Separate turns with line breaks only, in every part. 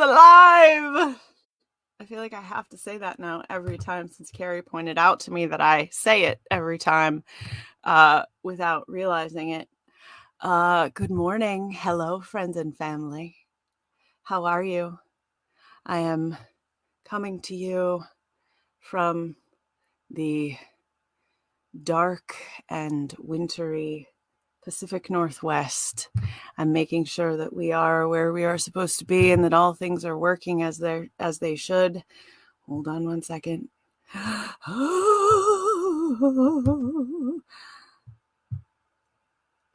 alive. I feel like I have to say that now every time since Carrie pointed out to me that I say it every time without realizing it. Good morning. Hello, friends and family. How are you? I am coming to you from the dark and wintry Pacific Northwest. I'm making sure that we are where we are supposed to be and that all things are working as they should. Hold on one second. Oh,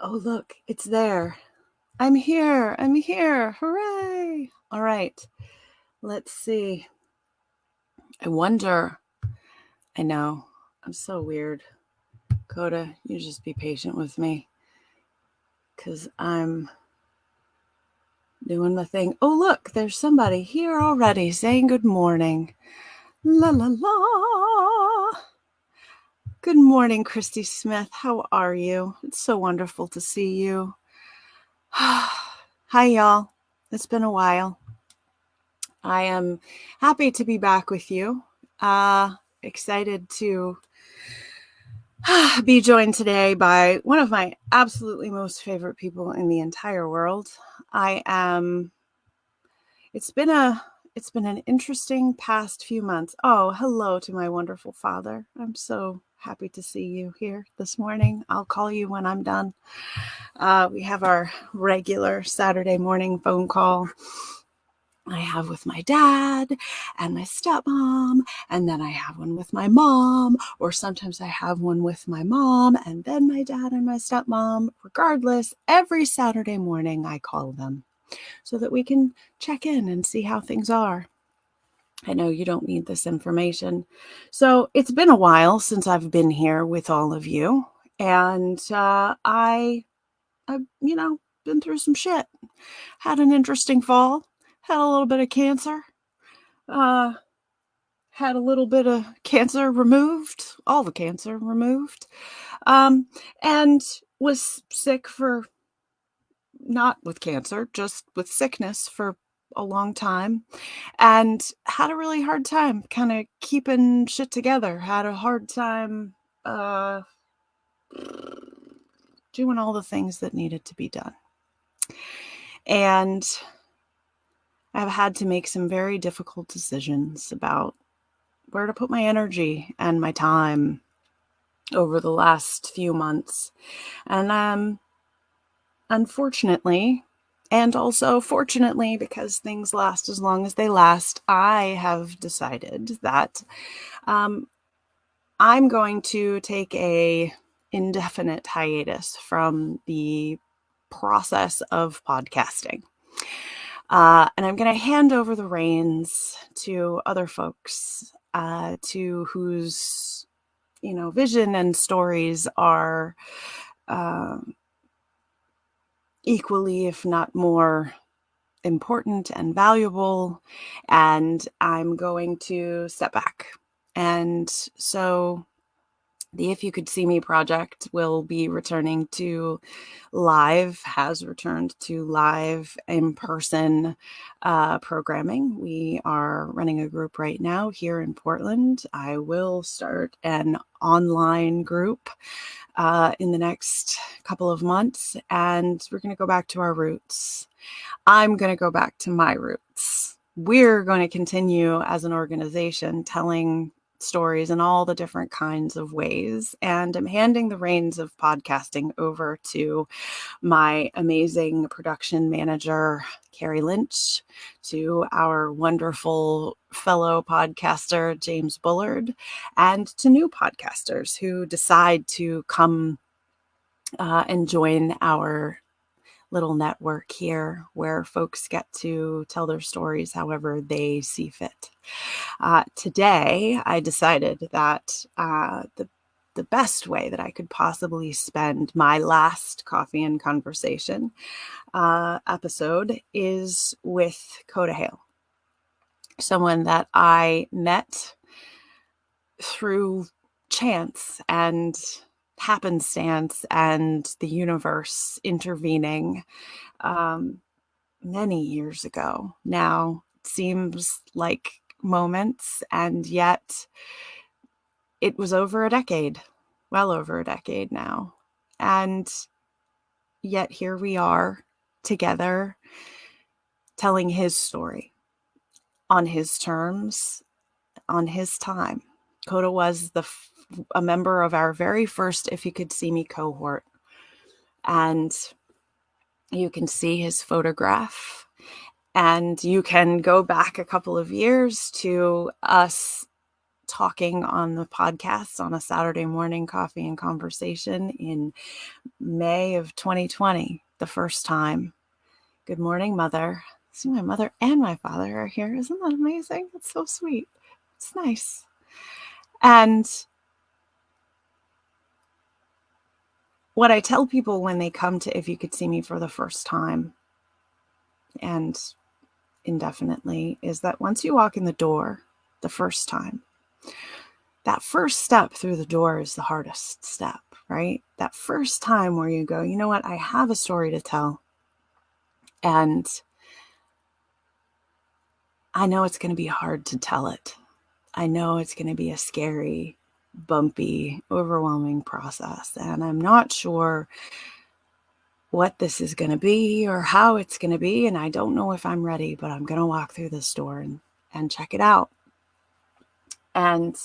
look, it's there. I'm here. Hooray. All right. Let's see. I wonder. I know. I'm so weird. Kota, you just be patient with me. Because I'm doing my thing. Oh, look, there's somebody here already saying good morning. La la la. Good morning, Christy Smith. How are you? It's so wonderful to see you. Hi, y'all. It's been a while. I am happy to be back with you. Excited to be joined today by one of my absolutely most favorite people in the entire world. It's been an interesting past few months. Oh, hello to my wonderful father. I'm so happy to see you here this morning. I'll call you when I'm done. We have our regular Saturday morning phone call I have with my dad and my stepmom, and then I have one with my mom, or sometimes I have one with my mom and then my dad and my stepmom. Regardless, every Saturday morning I call them so that we can check in and see how things are. I know you don't need this information. So it's been a while since I've been here with all of you, and I've been through some shit. Had an interesting fall. Had a little bit of cancer. Had a little bit of cancer removed, all the cancer removed, and was sick for, not with cancer, just with sickness for a long time, and had a really hard time kind of keeping shit together. Had a hard time doing all the things that needed to be done. And I've had to make some very difficult decisions about where to put my energy and my time over the last few months. And unfortunately, and also fortunately, because things last as long as they last, I have decided that I'm going to take a indefinite hiatus from the process of podcasting. And I'm going to hand over the reins to other folks, to whose, vision and stories are equally, if not more, important and valuable. And I'm going to step back. And so the If You Could See Me project will be returning to live, has returned to live in-person programming. We are running a group right now here in Portland. I will start an online group in the next couple of months, and we're going to go back to our roots. I'm going to go back to my roots. We're going to continue as an organization telling stories in all the different kinds of ways. And I'm handing the reins of podcasting over to my amazing production manager, Carrie Lynch, to our wonderful fellow podcaster, James Bullard, and to new podcasters who decide to come and join our little network here where folks get to tell their stories however they see fit. Today, I decided that the best way that I could possibly spend my last Coffee and Conversation episode is with Kota Hale, someone that I met through chance and happenstance and the universe intervening many years ago. Now, seems like moments, and yet it was over a decade, well over a decade now. And yet here we are together telling his story on his terms, on his time. Kota was a member of our very first If You Could See Me cohort. And you can see his photograph, and you can go back a couple of years to us talking on the podcast on a Saturday morning coffee and conversation in May of 2020, the first time. Good morning, Mother. See, my mother and my father are here. Isn't that amazing? It's so sweet. It's nice. And what I tell people when they come to If You Could See Me for the first time and indefinitely is that once you walk in the door the first time, that first step through the door is the hardest step, right? That first time where you go, you know what, I have a story to tell. And I know it's going to be hard to tell it. I know it's going to be a scary, bumpy, overwhelming process. And I'm not sure what this is going to be or how it's going to be. And I don't know if I'm ready, but I'm going to walk through this door and check it out. And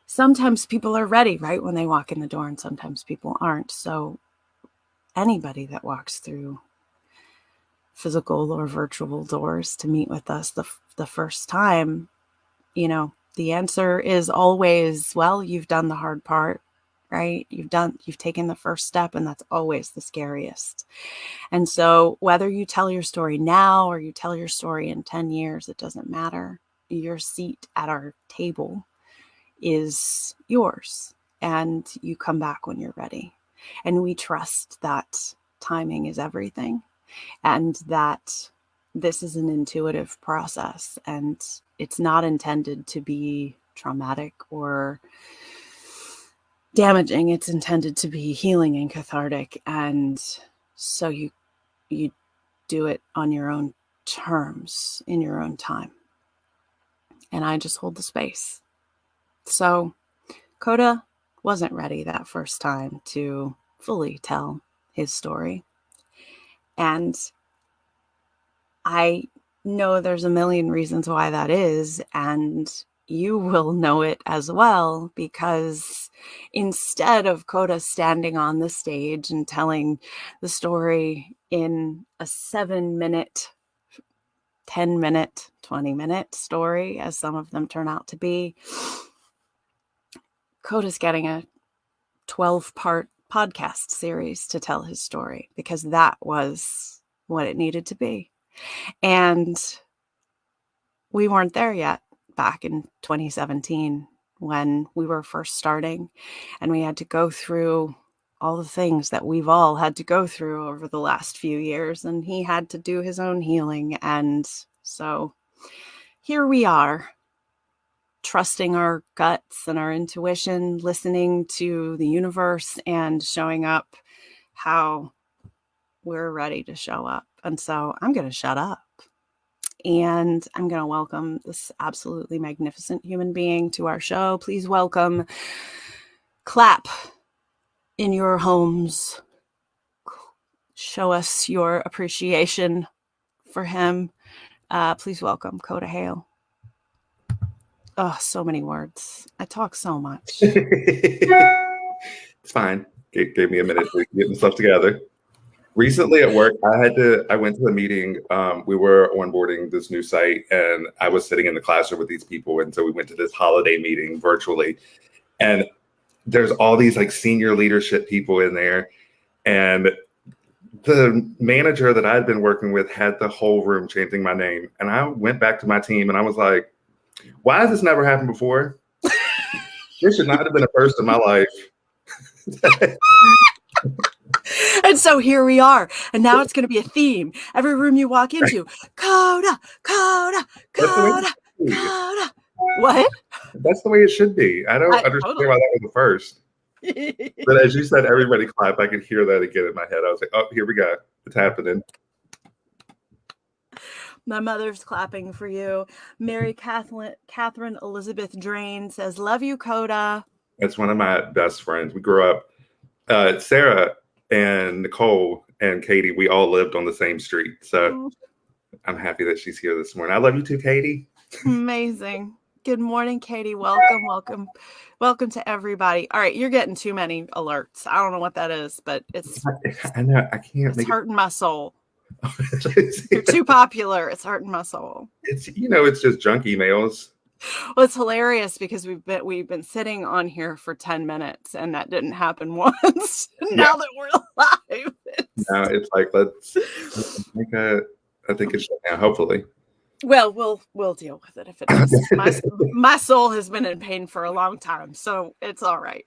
sometimes people are ready right when they walk in the door, and sometimes people aren't. So anybody that walks through physical or virtual doors to meet with us the first time, you know, the answer is always, well, you've done the hard part, right? You've taken the first step, and that's always the scariest. And so whether you tell your story now or you tell your story in 10 years, it doesn't matter. Your seat at our table is yours, and you come back when you're ready. And we trust that timing is everything, and that this is an intuitive process, and it's not intended to be traumatic or damaging. It's intended to be healing and cathartic. And so you do it on your own terms, in your own time. And I just hold the space. So Kota wasn't ready that first time to fully tell his story. And I know there's a million reasons why that is, and you will know it as well, because instead of Kota standing on the stage and telling the story in a 7-minute, 10-minute, 20-minute story, as some of them turn out to be, Kota's getting a 12-part podcast series to tell his story, because that was what it needed to be. And we weren't there yet back in 2017 when we were first starting, and we had to go through all the things that we've all had to go through over the last few years, and he had to do his own healing. And so here we are, trusting our guts and our intuition, listening to the universe, and showing up how we're ready to show up. And so I'm going to shut up, and I'm going to welcome this absolutely magnificent human being to our show. Please welcome, clap in your homes, show us your appreciation for him. Please welcome Kota Hale. Oh, so many words. I talk so much.
It's fine. Gave me a minute to get myself together. Recently at work, I went to a meeting. We were onboarding this new site, and I was sitting in the classroom with these people. And so we went to this holiday meeting virtually, and there's all these like senior leadership people in there. And the manager that I'd been working with had the whole room chanting my name. And I went back to my team and I was like, why has this never happened before? This should not have been a first in my life.
And so here we are. And now it's going to be a theme. Every room you walk into, Kota, Kota, Kota, Kota. What?
That's the way it should be. I don't understand why that was the first. But as you said, everybody clap. I could hear that again in my head. I was like, oh, here we go. It's happening.
My mother's clapping for you. Mary Catherine Elizabeth Drain says, love you, Kota.
That's one of my best friends. We grew up, Sarah and Nicole and Katie, we all lived on the same street. So I'm happy that she's here this morning. I love you too, Katie.
Amazing. Good morning, Katie. Welcome to everybody. All right, you're getting too many alerts. I don't know what that is, but
I know I can't.
It's hurting my soul. You're too popular. It's hurting my soul.
It's just junk emails.
Well, it's hilarious because we've been sitting on here for 10 minutes and that didn't happen once. Now that we're live,
it's like let's make I think it's now. Hopefully.
Well, we'll deal with it if it does. My soul has been in pain for a long time, so it's all right.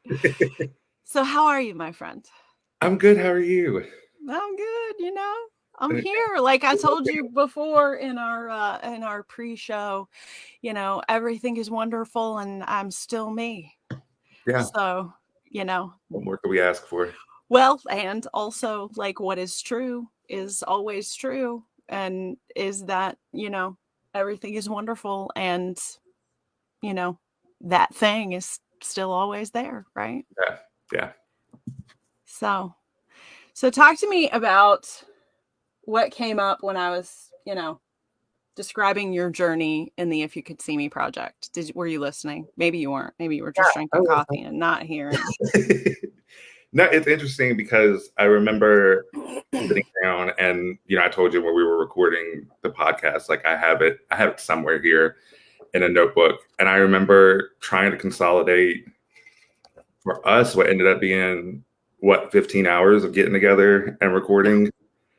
So, how are you, my friend?
I'm good. How are you?
I'm good. I'm here. Like I told you before in our pre-show, everything is wonderful and I'm still me.
Yeah.
So,
what more could we ask for?
Well, and also like what is true is always true. And is that, everything is wonderful and, that thing is still always there. Right.
Yeah.
So talk to me about what came up when I was, describing your journey in the If You Could See Me project. Were you listening? Maybe you weren't. Maybe you were just drinking coffee and not hearing.
No, it's interesting because I remember sitting down and, I told you when we were recording the podcast, like I have it somewhere here in a notebook. And I remember trying to consolidate for us what ended up being 15 hours of getting together and recording.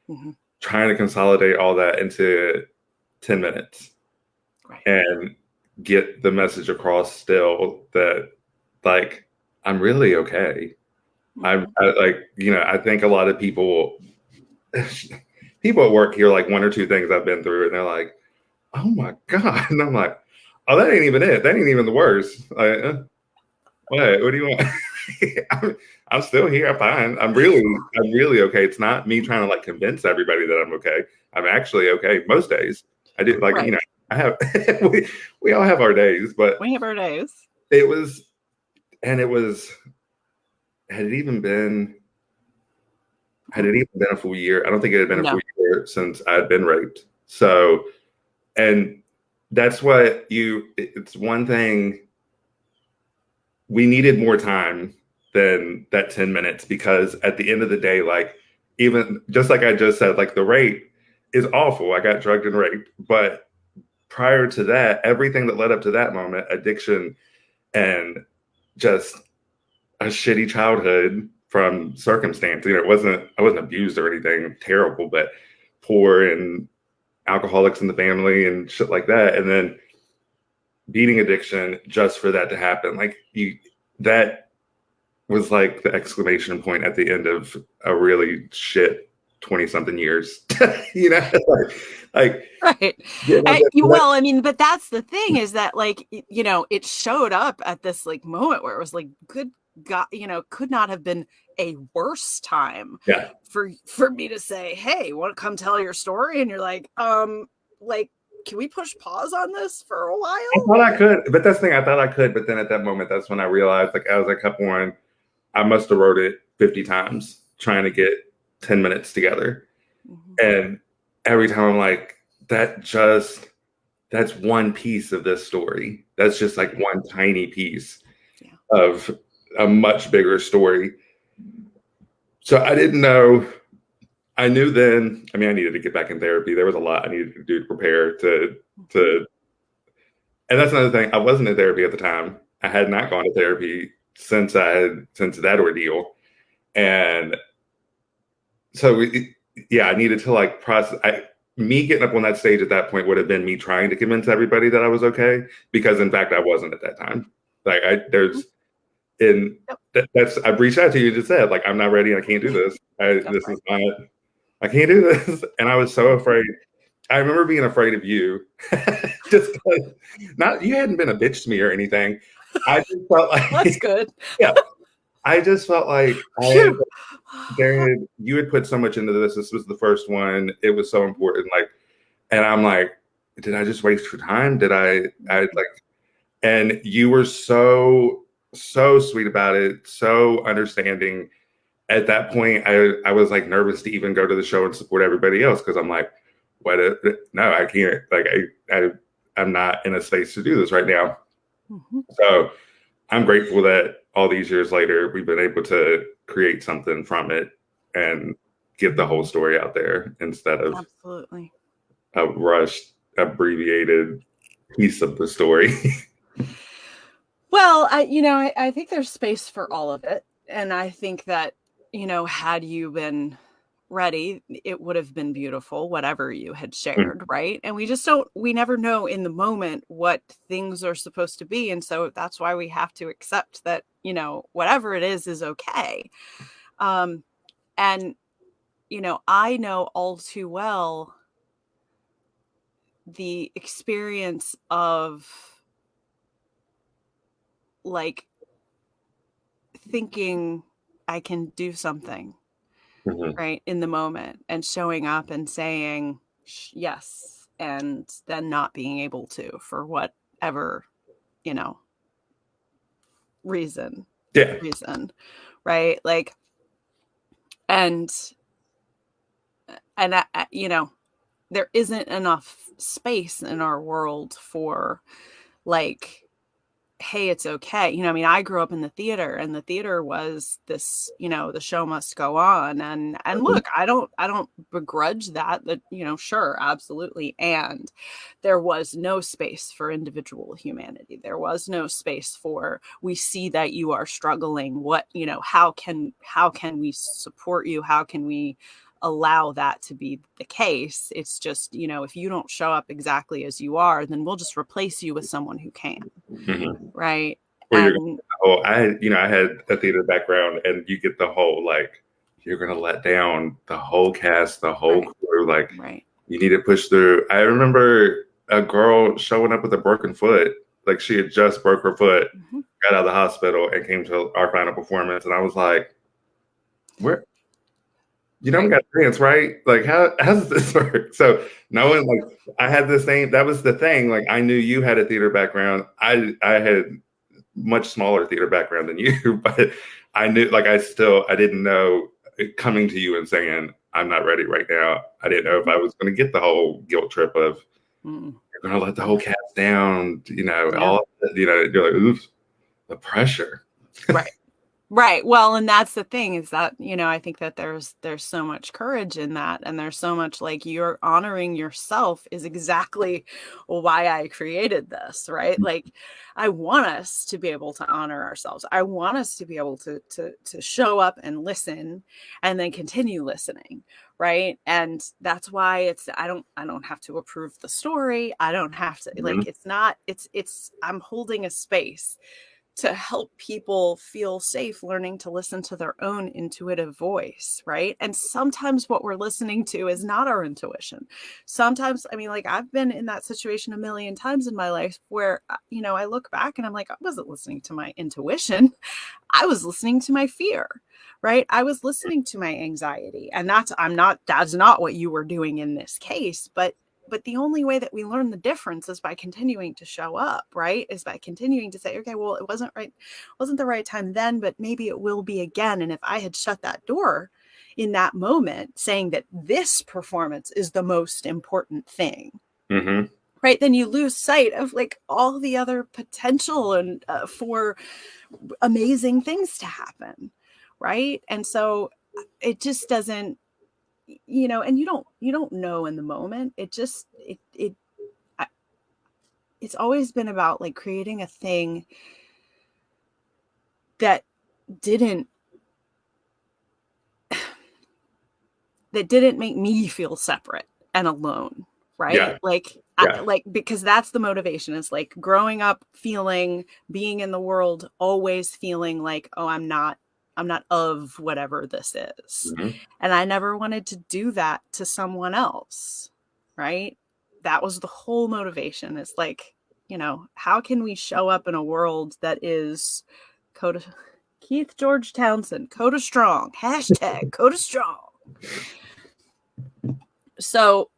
Mm-hmm. Trying to consolidate all that into 10 minutes and get the message across still that like, I'm really okay. I think a lot of people at work hear like one or two things I've been through and they're like, oh my God. And I'm like, oh, that ain't even it. That ain't even the worst. Like, what do you want? I'm still here. I'm fine. I'm really okay. It's not me trying to like convince everybody that I'm okay. I'm actually okay most days. I did like, I have, we all have our days, but
we have our days.
Had it even been a full year? I don't think it had been a full year since I had been raped. So, and that's it's one thing. We needed more time than that 10 minutes because at the end of the day, like even just like I just said, like the rape is awful. I got drugged and raped, but prior to that, everything that led up to that moment, addiction and just a shitty childhood from circumstance. I wasn't abused or anything terrible, but poor and alcoholics in the family and shit like that. And then beating addiction just for that to happen. Like that was like the exclamation point at the end of a really shit 20 something years, like
right. Well, I mean, but that's the thing is that like, it showed up at this like moment where it was like, good God, could not have been a worse time for me to say, hey, want to come tell your story? And you're like, can we push pause on this for a while?
I thought I could, but that's the thing. I thought I could, but then at that moment, that's when I realized, like, as I kept on, I must have wrote it 50 times trying to get 10 minutes together. Mm-hmm. And every time I'm like, that's one piece of this story. That's just like one tiny piece of a much bigger story. So I didn't know. I knew then, I needed to get back in therapy. There was a lot I needed to do to prepare to, and that's another thing. I wasn't in therapy at the time. I had not gone to therapy since that ordeal. And so I needed to like process, me getting up on that stage at that point would have been me trying to convince everybody that I was okay. Because in fact, I wasn't at that time. Like I've reached out to you and just said, like, I'm not ready. I can't do this. I can't do this. And I was so afraid. I remember being afraid of you. Just you hadn't been a bitch to me or anything. I just felt like
that's good.
Yeah. I just felt like you had put so much into this. This was the first one. It was so important. Like, And I'm like, did I just waste your time? Did I like, and you were so, so sweet about it, so understanding. At that point, I was like nervous to even go to the show and support everybody else because I'm like, what? No, I can't. Like, I'm not in a space to do this right now.
Mm-hmm.
So I'm grateful that all these years later, we've been able to create something from it and get the whole story out there instead of
Absolutely.
a rushed, abbreviated piece of the story.
Well, I think there's space for all of it. And I think that, had you been ready, it would have been beautiful, whatever you had shared, right? And we never know in the moment what things are supposed to be. And so that's why we have to accept that, whatever it is okay. And, I know all too well the experience of like thinking I can do something
Mhm.
right in the moment and showing up and saying yes and then not being able to for whatever, you know, reason,
Yeah.
right? Like, and, and there isn't enough space in our world for like, hey, it's okay. I mean, I grew up in the theater and the theater was this, the show must go on. And
Mhm.
look, I don't begrudge that, sure, absolutely. And there was no space for individual humanity. There was no space for, we see that you are struggling. What, how can we support you? How can we allow that to be the case? It's just, if you don't show up exactly as you are, then we'll just replace you with someone who can.
Mhm.
Right.
Where you're,
And
I had a theater background, and you get the whole like, you're gonna let down the whole cast, the whole
right,
crew. Like,
right.
you need to push through. I remember a girl showing up with a broken foot, like she had just broke her foot,
Mm-hmm.
got out of the hospital, and came to our final performance, and I was like, where? You don't
Right.
got to dance, right? Like, how does this work? So knowing, like, I had the same. That was the thing. Like, I knew you had a theater background. I had much smaller theater background than you, but I knew, like, I didn't know, coming to you and saying I'm not ready right now. I didn't know if I was going to get the whole guilt trip of
Mm.
you're going to let the whole cast down.
Yeah.
All you're like, oops, the pressure.
Right. Right. Well, and that's the thing is that, I think that there's so much courage in that. And there's so much like you're honoring yourself is exactly why I created this, right? Like I want us to be able to honor ourselves. I want us to be able to show up and listen and then continue listening. Right. And that's why I don't have to approve the story. I don't have to like,
Mhm.
I'm holding a space to help people feel safe learning to listen to their own intuitive voice, right? And sometimes what we're listening to is not our intuition. Sometimes, I mean, like I've been in that situation a million times in my life where, I look back and I'm like, I wasn't listening to my intuition. I was listening to my fear, right? I was listening to my anxiety. And that's not what you were doing in this case, but the only way that we learn the difference is by continuing to show up, right? Is by continuing to say, okay, well, it wasn't the right time then, but maybe it will be again. And if I had shut that door in that moment, saying that this performance is the most important thing,
Mhm.
right, then you lose sight of like all the other potential and for amazing things to happen, right? And so it just doesn't, and you don't know in the moment. It's always been about like creating a thing that didn't make me feel separate and alone, right?
Yeah.
Like
Yeah.
like because that's the motivation is like growing up feeling being in the world always feeling like, oh, I'm not of whatever this is.
Mhm.
And I never wanted to do that to someone else, right? That was the whole motivation. It's like, how can we show up in a world that is Coda Keith George Townsend, Coda Strong, hashtag Coda Strong. So,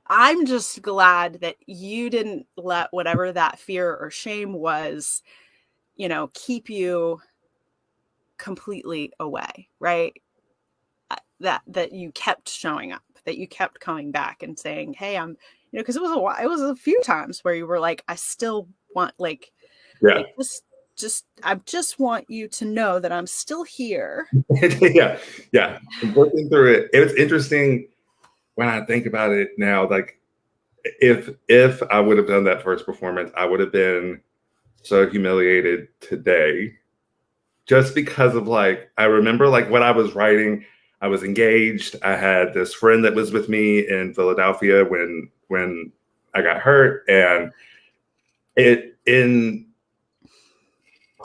I'm just glad that you didn't let whatever that fear or shame was, keep you completely away, right? That you kept showing up, that you kept coming back and saying, "Hey, I'm," because it was a few times where you were like, "I still want
Yeah.
like I just want you to know that I'm still here."
Yeah. Yeah. Working through it. It's interesting when I think about it now, like if I would have done that first performance, I would have been so humiliated today just because of like I remember like what I was writing. I was engaged. I had this friend that was with me in Philadelphia when I got hurt, and it in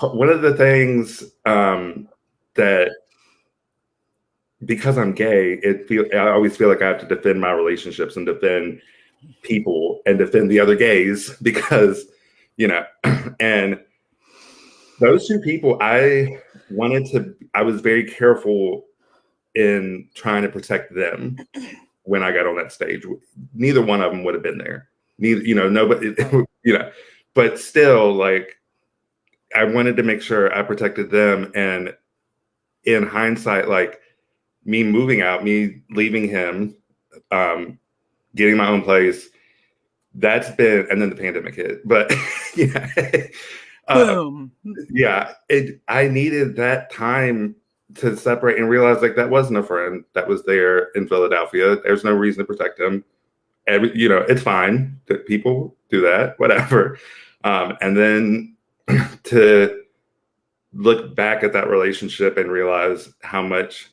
one of the things that because I'm gay, I always feel like I have to defend my relationships and defend people and defend the other gays because you know, and those two people, I was very careful in trying to protect them when I got on that stage. Neither one of them would have been there. Neither, nobody,
Right.
but still, like, I wanted to make sure I protected them. And in hindsight, like, me moving out, me leaving him, um, getting my own place, and then the pandemic hit. But yeah, uh,
Boom.
yeah, I needed that time to separate and realize like that wasn't a friend that was there in Philadelphia. There's no reason to protect him. It's fine that people do that, whatever. And then to look back at that relationship and realize how much,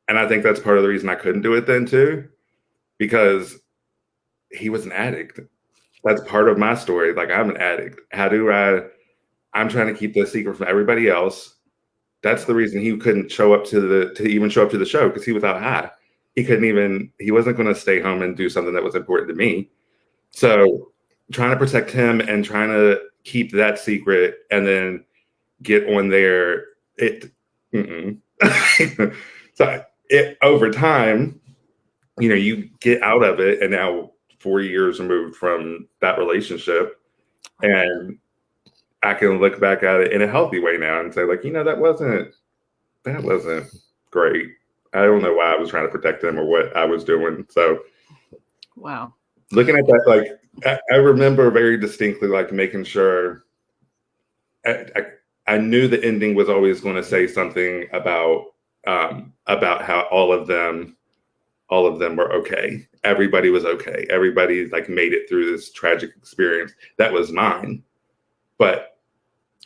and I think that's part of the reason I couldn't do it then too, because he was an addict. That's part of my story. Like I'm an addict. I'm trying to keep this secret from everybody else. That's the reason he couldn't show up to even show up to the show because he was out high. He wasn't going to stay home and do something that was important to me. So trying to protect him and trying to keep that secret and then get on there, so over time, you get out of it and now 4 years removed from that relationship and I can look back at it in a healthy way now and say like, that wasn't great. I don't know why I was trying to protect him or what I was doing. So
Wow.
looking at that, like I remember very distinctly, like making sure I knew the ending was always going to say something about how all of them were okay. Everybody was okay. Everybody like made it through this tragic experience that was mine. But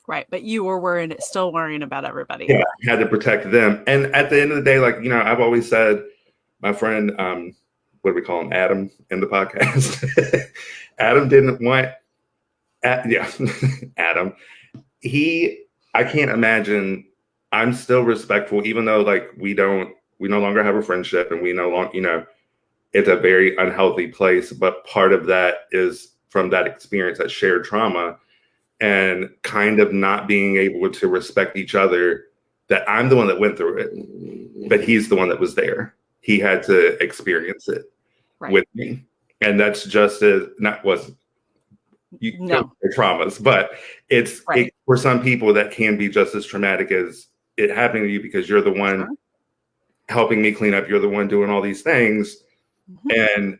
Right. But you were still worrying about everybody.
yeah, I had to protect them. And at the end of the day, like, I've always said, my friend, what do we call him? Adam in the podcast. Adam didn't want, yeah, Adam. I can't imagine, I'm still respectful, even though like we no longer have a friendship and we no longer, it's a very unhealthy place. But part of that is from that experience, that shared trauma and kind of not being able to respect each other, that I'm the one that went through it, but he's the one that was there. He had to experience it with me. And that's just as not was
No
traumas, but for some people that can be just as traumatic as it happening to you because you're the one helping me clean up. You're the one doing all these things. Mm-hmm. And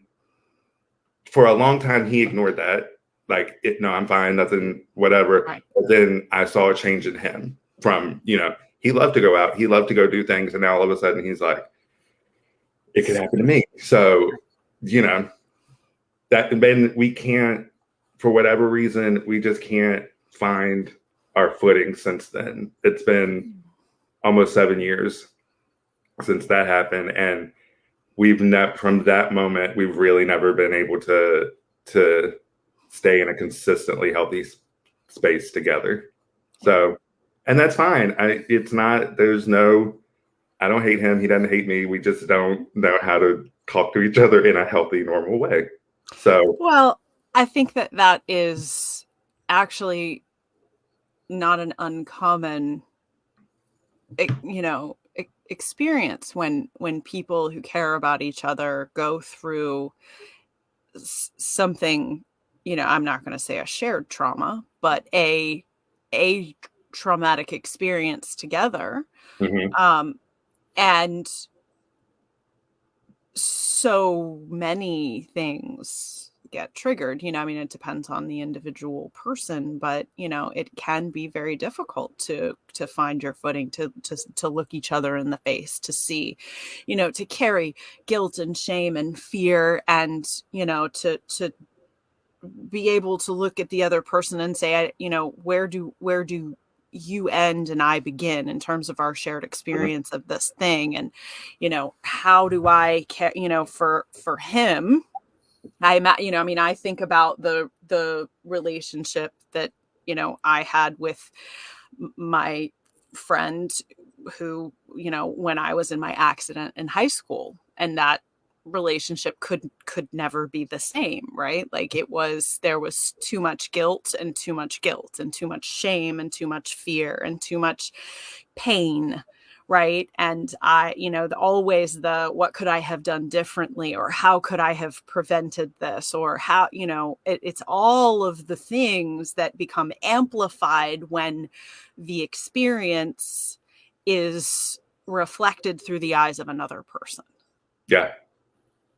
for a long time, he ignored that. Like, no, I'm fine, nothing, whatever. Right. But then I saw a change in him from, he loved to go out. He loved to go do things. And now all of a sudden he's like, it could happen to me. So, that then we can't, for whatever reason, we just can't find our footing since then. It's been almost 7 years since that happened. And from that moment, we've really never been able to stay in a consistently healthy space together. So, and that's fine. I don't hate him. He doesn't hate me. We just don't know how to talk to each other in a healthy, normal way. So,
well, I think that is actually not an uncommon, experience when people who care about each other go through something, I'm not going to say a shared trauma, but a traumatic experience together.
Hmm.
And so many things get triggered, it depends on the individual person, but it can be very difficult to find your footing, to look each other in the face, to see, to carry guilt and shame and fear, and to be able to look at the other person and say, where do you end and I begin in terms of our shared experience of this thing. And how do I for him, I think about the relationship that I had with my friend who, when I was in my accident in high school, and that relationship could never be the same, right? Like, there was too much guilt and too much guilt and too much shame and too much fear and too much pain, right? And always what could I have done differently, or how could I have prevented this, or how, it's all of the things that become amplified when the experience is reflected through the eyes of another person.
Yeah.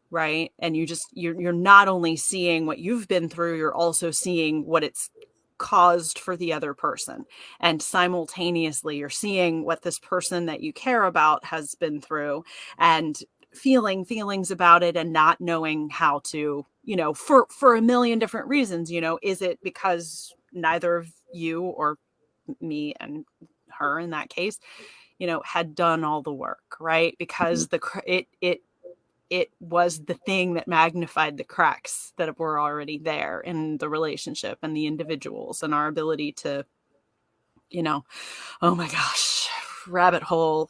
Right. And you're not only seeing what you've been through, you're also seeing what it's caused for the other person. And simultaneously, you're seeing what this person that you care about has been through, and feeling feelings about it, and not knowing how to, for a million different reasons. Is it because neither of you, or me and her in that case, had done all the work, right? Because it was the thing that magnified the cracks that were already there in the relationship and the individuals, and our ability to, oh my gosh, rabbit hole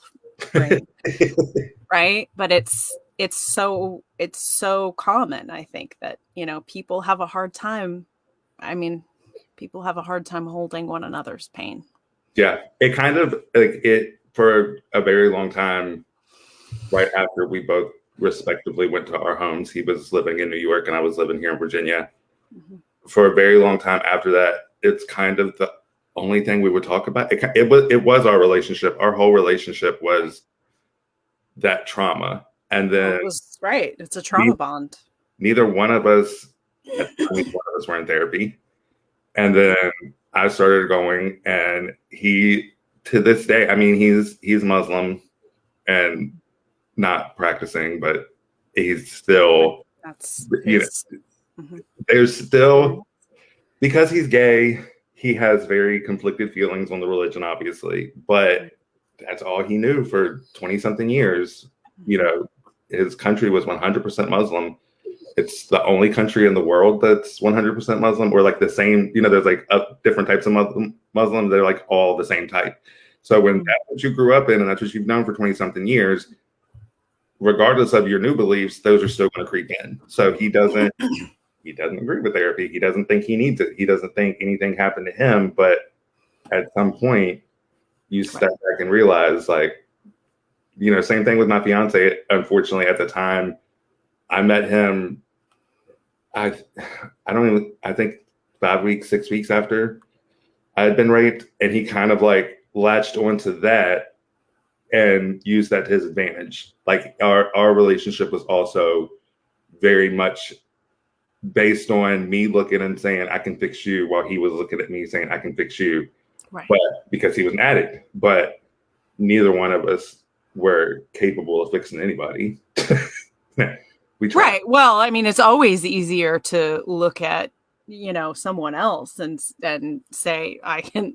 brain, right? But it's so common, I think, that, people have a hard time. I mean, people have a hard time holding one another's pain.
Yeah. It kind of like it for a very long time, right after we both respectively went to our homes. He was living in New York and I was living here in Virginia.
Mm-hmm.
For a very long time after that, it's kind of the only thing we would talk about. It was our relationship. Our whole relationship was that trauma. And
Well,
then
it was right. It's a trauma
neither,
bond.
neither one of us, at the time, neither one of us were in therapy. And then I started going, and he, to this day, I mean, he's Muslim and not practicing, but he's still,
That's
you know,
his. Mm-hmm.
there's still, because he's gay, he has very conflicted feelings on the religion, obviously, but that's all he knew for 20 something years. His country was 100% Muslim. It's the only country in the world that's 100% Muslim, or like the same, there's like different types of Muslims. They're like all the same type. So when that's what you grew up in and that's what you've known for 20 something years, regardless of your new beliefs, those are still going to creep in. So he doesn't agree with therapy. He doesn't think he needs it. He doesn't think anything happened to him. But at some point, you step back and realize, like, same thing with my fiance. Unfortunately, at the time, I met him. I think 5 weeks, 6 weeks after I had been raped, and he kind of like latched onto that and used that to his advantage. Like our relationship was also very much based on me looking and saying I can fix you, while he was looking at me saying I can fix you,
Right.
but because he was an addict. But neither one of us were capable of fixing anybody. We tried.
Right. Well, I mean, it's always easier to look at, someone else and say,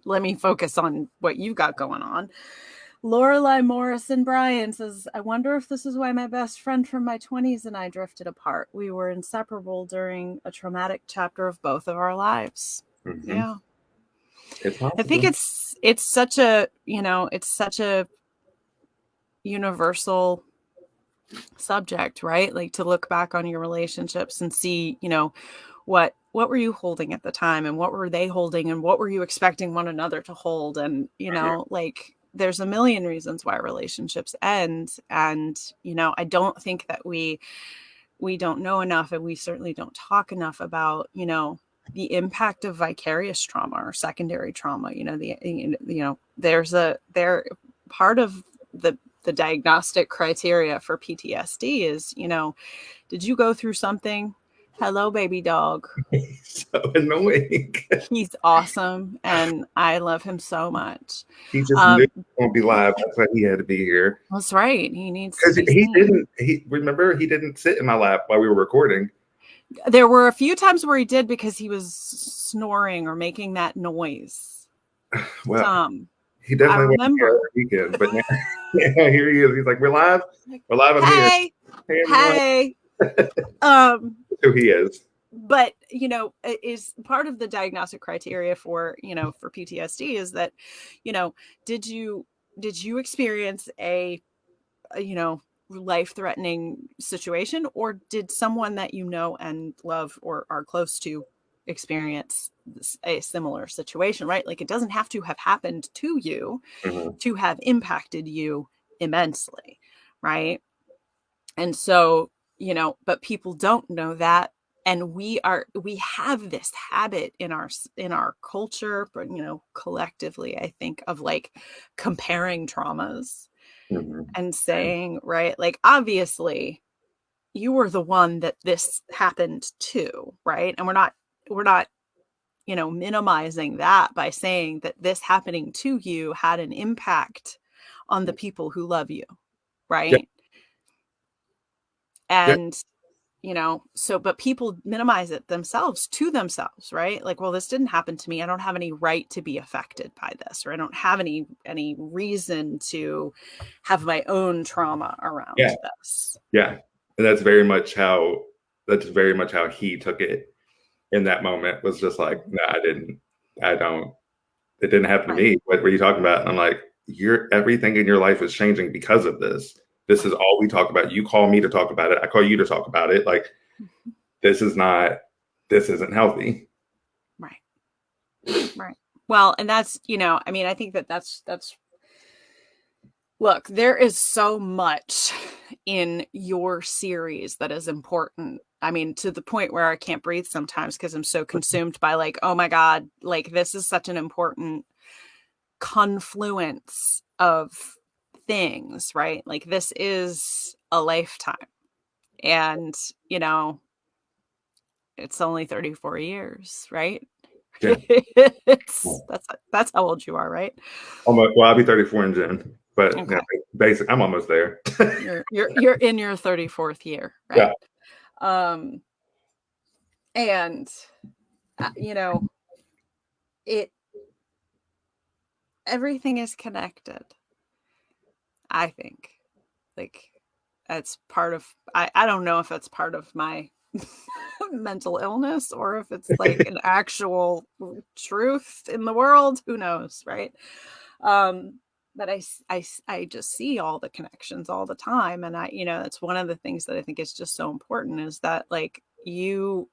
let me focus on what you've got going on. Lorelei Morrison Bryan says, I wonder if this is why my best friend from my 20s and I drifted apart. We were inseparable during a traumatic chapter of both of our lives.
Mm-hmm.
Yeah.
It's possible.
I think it's such a universal subject, right? Like, to look back on your relationships and see, what were you holding at the time, and what were they holding, and what were you expecting one another to hold? And, like, there's a million reasons why relationships end. And, I don't think that we we don't know enough, and we certainly don't talk enough about, the impact of vicarious trauma or secondary trauma. They're part of the diagnostic criteria for PTSD is, did you go through something? Hello, baby dog.
So annoying.
He's awesome, and I love him so much.
He just knew he was going to be live. That's why he had to be here.
That's right. He needs to
Because
be
he
seen.
he didn't sit in my lap while we were recording.
There were a few times where he did because he was snoring or making that noise.
Well, he
I
definitely wasn't here
remember.
every weekend, but now, yeah, here he is. He's like, we're live. We're live. I'm here.
Hey.
Who he is.
But, is part of the diagnostic criteria for PTSD is that, did you experience a life-threatening situation, or did someone that you know and love or are close to experience a similar situation, right? Like, it doesn't have to have happened to you to have impacted you immensely, right? And so, but people don't know that. And we have this habit in our culture, but, collectively, I think, of like comparing traumas and saying, right, like, obviously you were the one that this happened to, right? And we're not, minimizing that by saying that this happening to you had an impact on the people who love you,
Yeah.
right?
Yeah.
And so, but people minimize it themselves to themselves, right? Like, well, this didn't happen to me. I don't have any right to be affected by this, or I don't have any reason to have my own trauma around this.
Yeah. And that's very much how he took it in that moment, was just like, no, I don't, it didn't happen to me. What were you talking about? And I'm like, everything in your life is changing because of this. This is all we talk about. You call me to talk about it. I call you to talk about it. Like, this isn't healthy.
Right. Well, and that's, I think that's look, there is so much in your series that is important. I mean, to the point where I can't breathe sometimes because I'm so consumed by like, oh my God, like, this is such an important confluence of things, right? Like, this is a lifetime. And, it's only 34 years, right?
Yeah.
That's how old you are, right?
Almost, well, I'll be 34 in June, but
Okay.
I'm almost there.
you're in your 34th year, right?
Yeah.
And everything is connected. I think, like, that's part of, I don't know if that's part of my mental illness or if it's like an actual truth in the world. Who knows, right? But I just see all the connections all the time, and that's one of the things that I think is just so important, is that, like, you've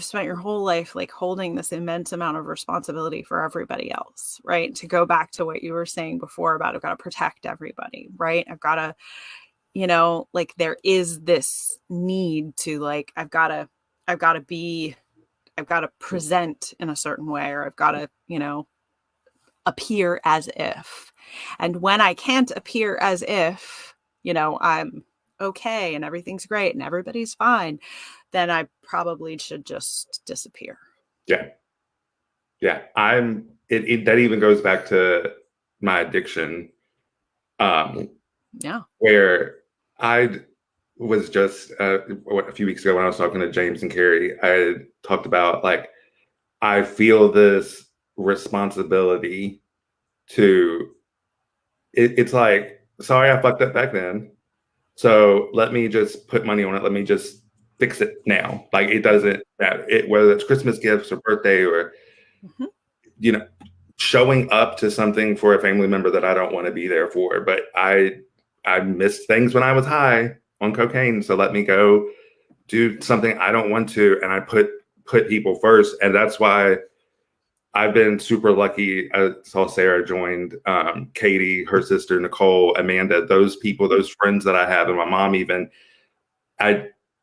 spent your whole life like holding this immense amount of responsibility for everybody else, right? To go back to what you were saying before about, I've got to protect everybody, right? I've got to, like, there is this need to, like, I've got to present in a certain way, or I've got to, appear as if. And when I can't appear as if, I'm okay and everything's great and everybody's fine, then I probably should just disappear.
Yeah. Yeah. That even goes back to my addiction. Where I was just a few weeks ago when I was talking to James and Carrie, I talked about, like, I feel this responsibility to, it's like, sorry, I fucked up back then. So let me just put money on it. Let me just fix it now. Like, it doesn't matter. Whether it's Christmas gifts or birthday or, showing up to something for a family member that I don't want to be there for. But I missed things when I was high on cocaine. So let me go do something I don't want to. And I put people first. And that's why I've been super lucky. I saw Sarah joined, Katie, her sister, Nicole, Amanda, those people, those friends that I have, and my mom even,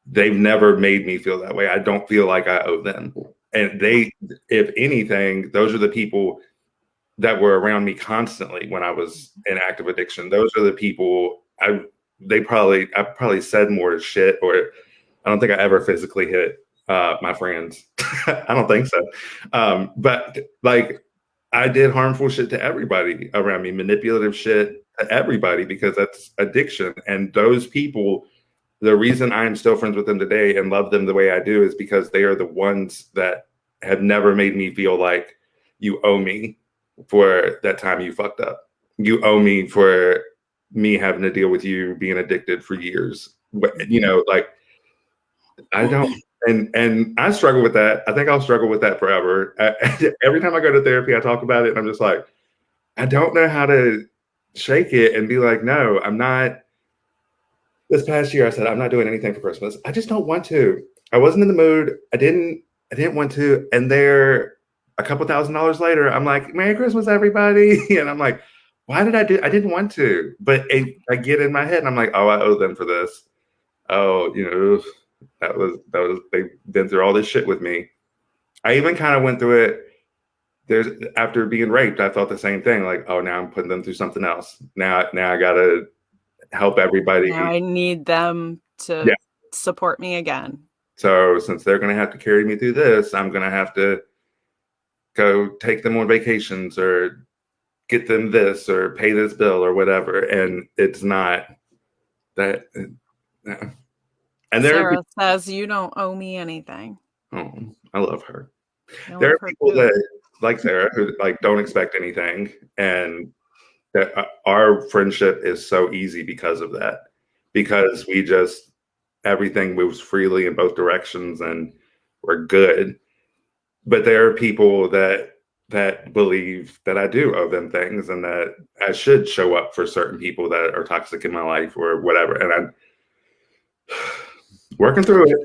they've never made me feel that way. I don't feel like I owe them. And they, if anything, those are the people that were around me constantly when I was in active addiction. Those are the people I probably said more shit, or I don't think I ever physically hit my friends. I don't think so. But like I did harmful shit to everybody around me, manipulative shit to everybody, because that's addiction. And those people, the reason I am still friends with them today and love them the way I do is because they are the ones that have never made me feel like you owe me for that time you fucked up. You owe me for me having to deal with you being addicted for years. But, you know, like I don't, and I struggle with that. I think I'll struggle with that forever. Every time I go to therapy, I talk about it, and I'm just like, I don't know how to shake it and be like, no, I'm not. This past year, I said I'm not doing anything for Christmas. I just don't want to. I wasn't in the mood. I didn't want to. And there, a couple $1,000s later, I'm like, Merry Christmas, everybody. And I'm like, why did I do? I didn't want to, but I get in my head, and I'm like, oh, I owe them for this. Oh, you know, that was they've been through all this shit with me. I even kind of went through it. There's after being raped, I felt the same thing. Like, oh, now I'm putting them through something else. Now I gotta help everybody.
Now I need them to
Yeah.
support me again.
So since they're gonna have to carry me through this, I'm gonna have to go take them on vacations or get them this or pay this bill or whatever. And it's not that. And there are
Sarah says you don't owe me anything.
oh, I love her.
I
There
love
are
her
people
too.
that like Sarah who like don't expect anything, and that our friendship is so easy because of that. Because we just everything moves freely in both directions, and we're good. But there are people that believe that I do owe them things, and that I should show up for certain people that are toxic in my life or whatever. And I'm working through it.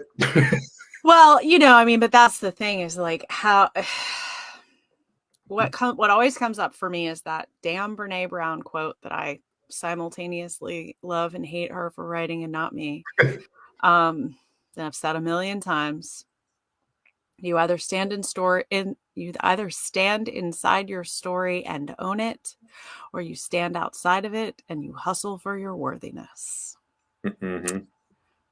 Well, I mean, but that's the thing is like how what always comes up for me is that damn Brene Brown quote that I simultaneously love and hate her for writing and not me. That I've said a million times. You either stand inside your story and own it, or you stand outside of it and you hustle for your worthiness.
Mm-hmm.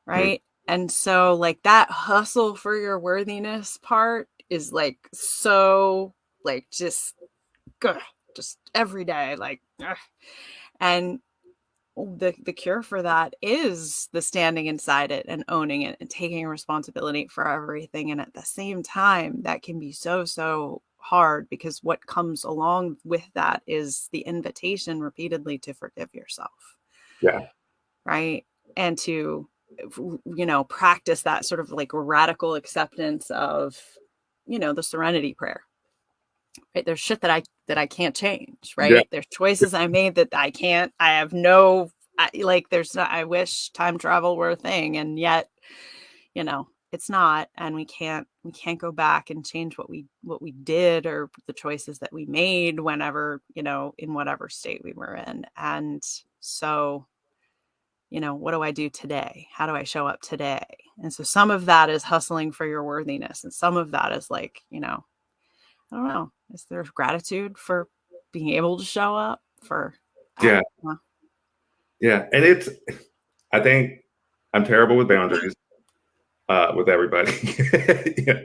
Right? And so like that hustle for your worthiness part is like so like just every day like ugh. And the cure for that is the standing inside it and owning it and taking responsibility for everything. And at the same time, that can be so hard because what comes along with that is the invitation repeatedly to forgive yourself.
Yeah.
Right. And to, practice that sort of like radical acceptance of, the serenity prayer. Right? There's shit that I can't change,
Yeah.
right? There's choices I made that I can't. I have no there's not. I wish time travel were a thing, and yet, it's not, and we can't go back and change what we did or the choices that we made whenever, in whatever state we were in. And so, what do I do today? How do I show up today? And so some of that is hustling for your worthiness, and some of that is like, I don't know. Is there gratitude for being able to show up for?
Yeah. Yeah. And I think I'm terrible with boundaries with everybody. Yeah.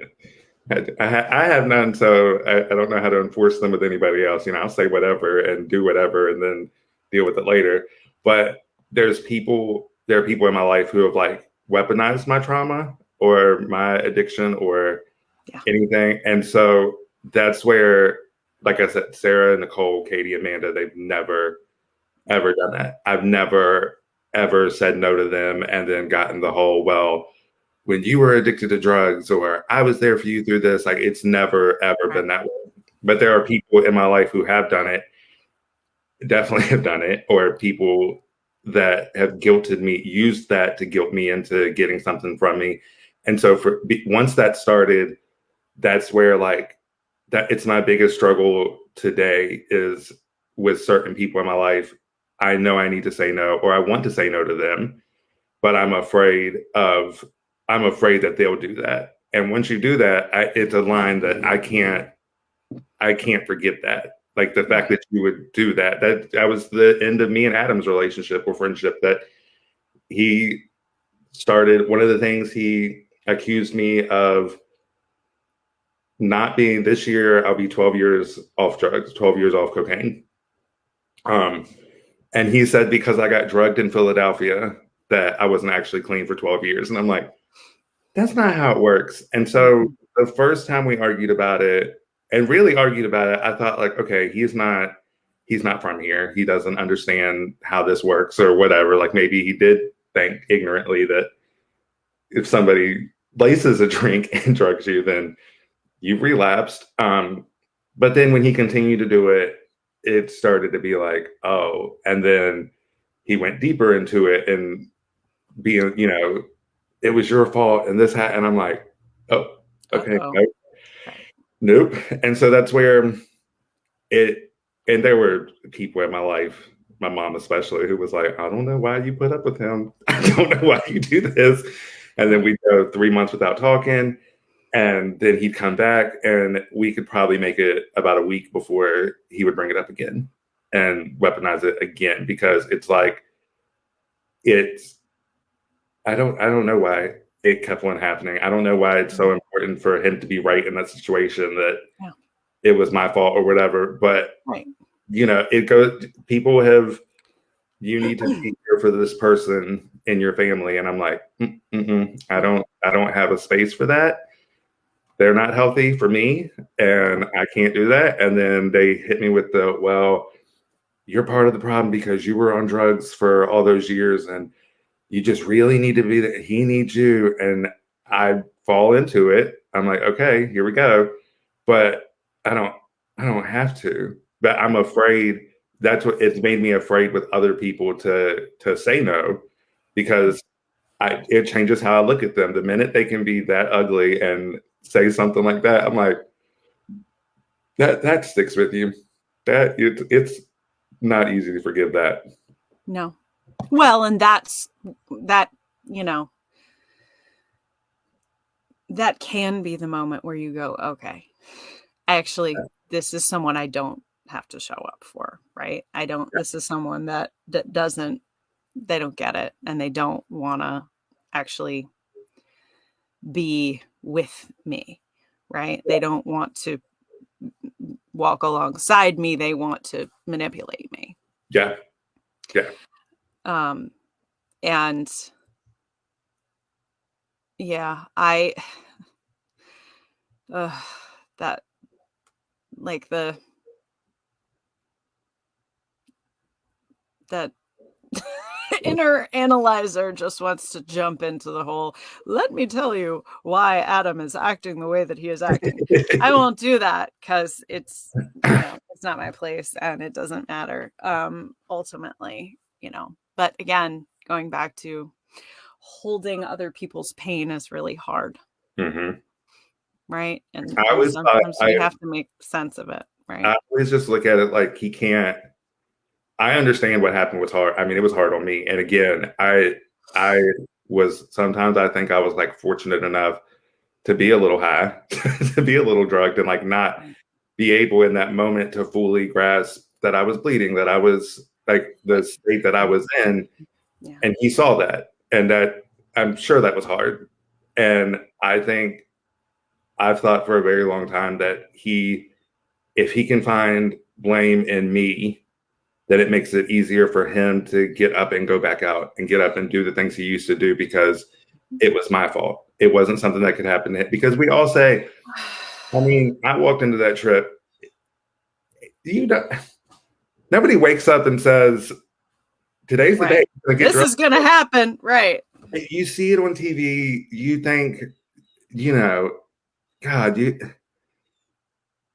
I have none, so I don't know how to enforce them with anybody else. I'll say whatever and do whatever and then deal with it later. But there are people in my life who have like weaponized my trauma or my addiction or anything. And so that's where, like I said, Sarah, Nicole, Katie, Amanda, they've never, ever done that. I've never, ever said no to them and then gotten the whole, well, when you were addicted to drugs or I was there for you through this. Like it's never, ever been that way. But there are people in my life who have done it, definitely have done it, or people that have guilted me, used that to guilt me into getting something from me. And so once that started, that's where like that it's my biggest struggle today is with certain people in my life. I know I need to say no, or I want to say no to them. but I'm afraid that they'll do that. And once you do that, it's a line that I can't forget that. Like the fact
Right.
that you would do that, that was the end of me and Adam's relationship or friendship. That he started, one of the things he accused me of not being, this year, I'll be 12 years off drugs, 12 years off cocaine. Um, and he said because I got drugged in Philadelphia that I wasn't actually clean for 12 years. And I'm like, that's not how it works. And so
Mm-mm.
the first time we argued about it and really argued about it, I thought like, okay, he's not from here. He doesn't understand how this works or whatever. Like maybe he did think ignorantly that if somebody laces a drink and drugs you, then you've relapsed. But then when he continued to do it, it started to be like, oh, and then he went deeper into it and being, it was your fault and this and I'm like, oh, okay,
Uh-oh.
nope,
Right.
nope. And so that's where it, and there were people in my life, my mom especially, who was like, I don't know why you put up with him. I don't know why you do this. And then
Right.
we'd go 3 months without talking. And then he'd come back, and we could probably make it about a week before he would bring it up again and weaponize it again because it's like it's I don't know why it kept on happening. I don't know why it's so important for him to be right in that situation that
Yeah.
it was my fault or whatever. But
Right.
it goes. People have, you need to be here for this person in your family, and I'm like,
Yeah.
I don't have a space for that. They're not healthy for me, and I can't do that. And then they hit me with the, well, you're part of the problem because you were on drugs for all those years, and you just really need to be that. He needs you. And I fall into it. I'm like, okay, here we go. But I don't, I don't have to. But I'm afraid. That's what it's made me afraid with other people to say no, because it changes how I look at them. The minute they can be that ugly and say something like that, I'm like, that sticks with you. It's not easy to forgive that.
No. Well, and that, you know, that can be the moment where you go, okay, actually, this is someone I don't have to show up for, right? This is someone that doesn't, they don't get it and they don't want to actually be with me, right? They don't want to walk alongside me. They want to manipulate me.
Yeah, yeah,
Um, and yeah, I, uh, that like that inner analyzer just wants to jump into the whole, let me tell you why Adam is acting the way that he is acting. I won't do that because it's not my place and it doesn't matter. Ultimately, but again, going back to holding other people's pain is really hard,
hmm
right? And
I
and
always thought
sometimes we have to make sense of it, right?
I always just look at it like he can't. I understand what happened was hard. I mean, it was hard on me. And again, I was, sometimes I think I was like fortunate enough to be a little high, to be a little drugged, and like not
Right.
be able in that moment to fully grasp that I was bleeding, that I was like the
Right.
state that I was in.
Yeah.
And he saw that, and that, I'm sure that was hard. And I think I've thought for a very long time that if he can find blame in me, that it makes it easier for him to get up and go back out and get up and do the things he used to do because it was my fault. It wasn't something that could happen to him. Because we all say, I mean, I walked into that trip. You don't, nobody wakes up and says, today's the day
Right.
I'm gonna get
This
drunk.
is gonna happen. Right.
You see it on TV, you think, you know, God,
Yeah.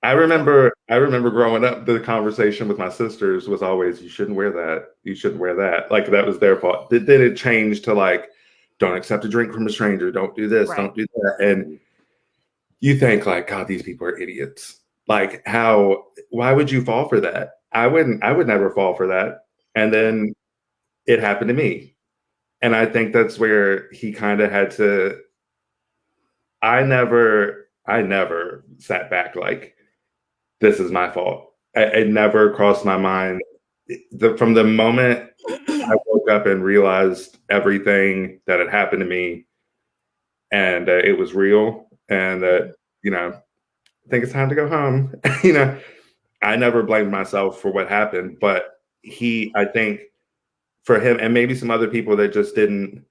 I remember growing up, the conversation with my sisters was always, you shouldn't wear that. You shouldn't wear that. Like that was their fault. Then it changed to like, don't accept a drink from a stranger. Don't do this.
Right.
Don't do that. And you think like, God, these people are idiots. Like why would you fall for that? I would never fall for that. And
Yeah.
then it happened to me. And I think that's where he kind of had to. I never sat back like, this is my fault. It never crossed my mind. From the moment I woke up and realized everything that had happened to me, and it was real, and I think it's time to go home. I never blamed myself for what happened, but I think for him, and maybe some other people that just didn't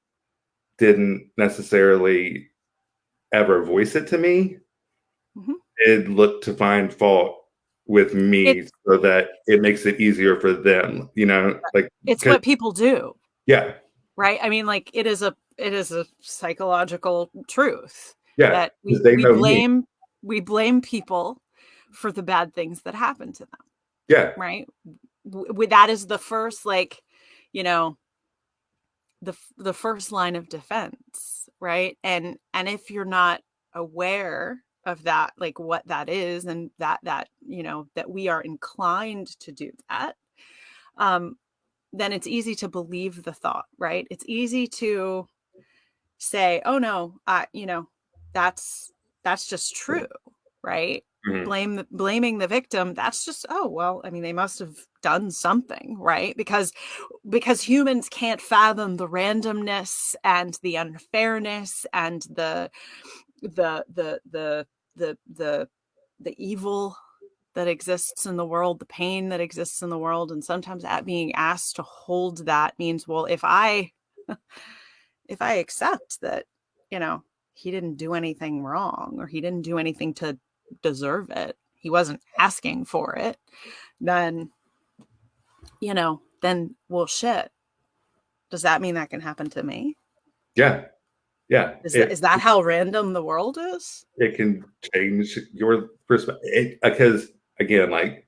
necessarily ever voice it to me,
Mhm.
did look to find fault with me
It's
so that it makes it easier for them, like,
it's
'cause,
what people do,
yeah,
right? I mean, like it is a psychological truth
yeah,
that
because they know me.
we blame people for the bad things that happen to them,
Yeah.
right? That is the first, like, you know, the first line of defense, right? And if you're not aware of that, like what that is, and that that we are inclined to do that, um then it's easy to believe the thought, right? It's easy to say, oh no, that's that's just true, right?
Mhm.
Blaming the victim, that's just, oh well, I mean, they must have done something, right? Because humans can't fathom the randomness and the unfairness and the the the the the evil that exists in the world, the pain that exists in the world. And sometimes at being asked to hold that means, well, if I accept that, you know, he didn't do anything wrong, or he didn't do anything to deserve it, he wasn't asking for it, then, then, well, shit. Does that mean that can happen to me?
Yeah, yeah.
Is that how random the world is?
It can change your perspective because, again, like,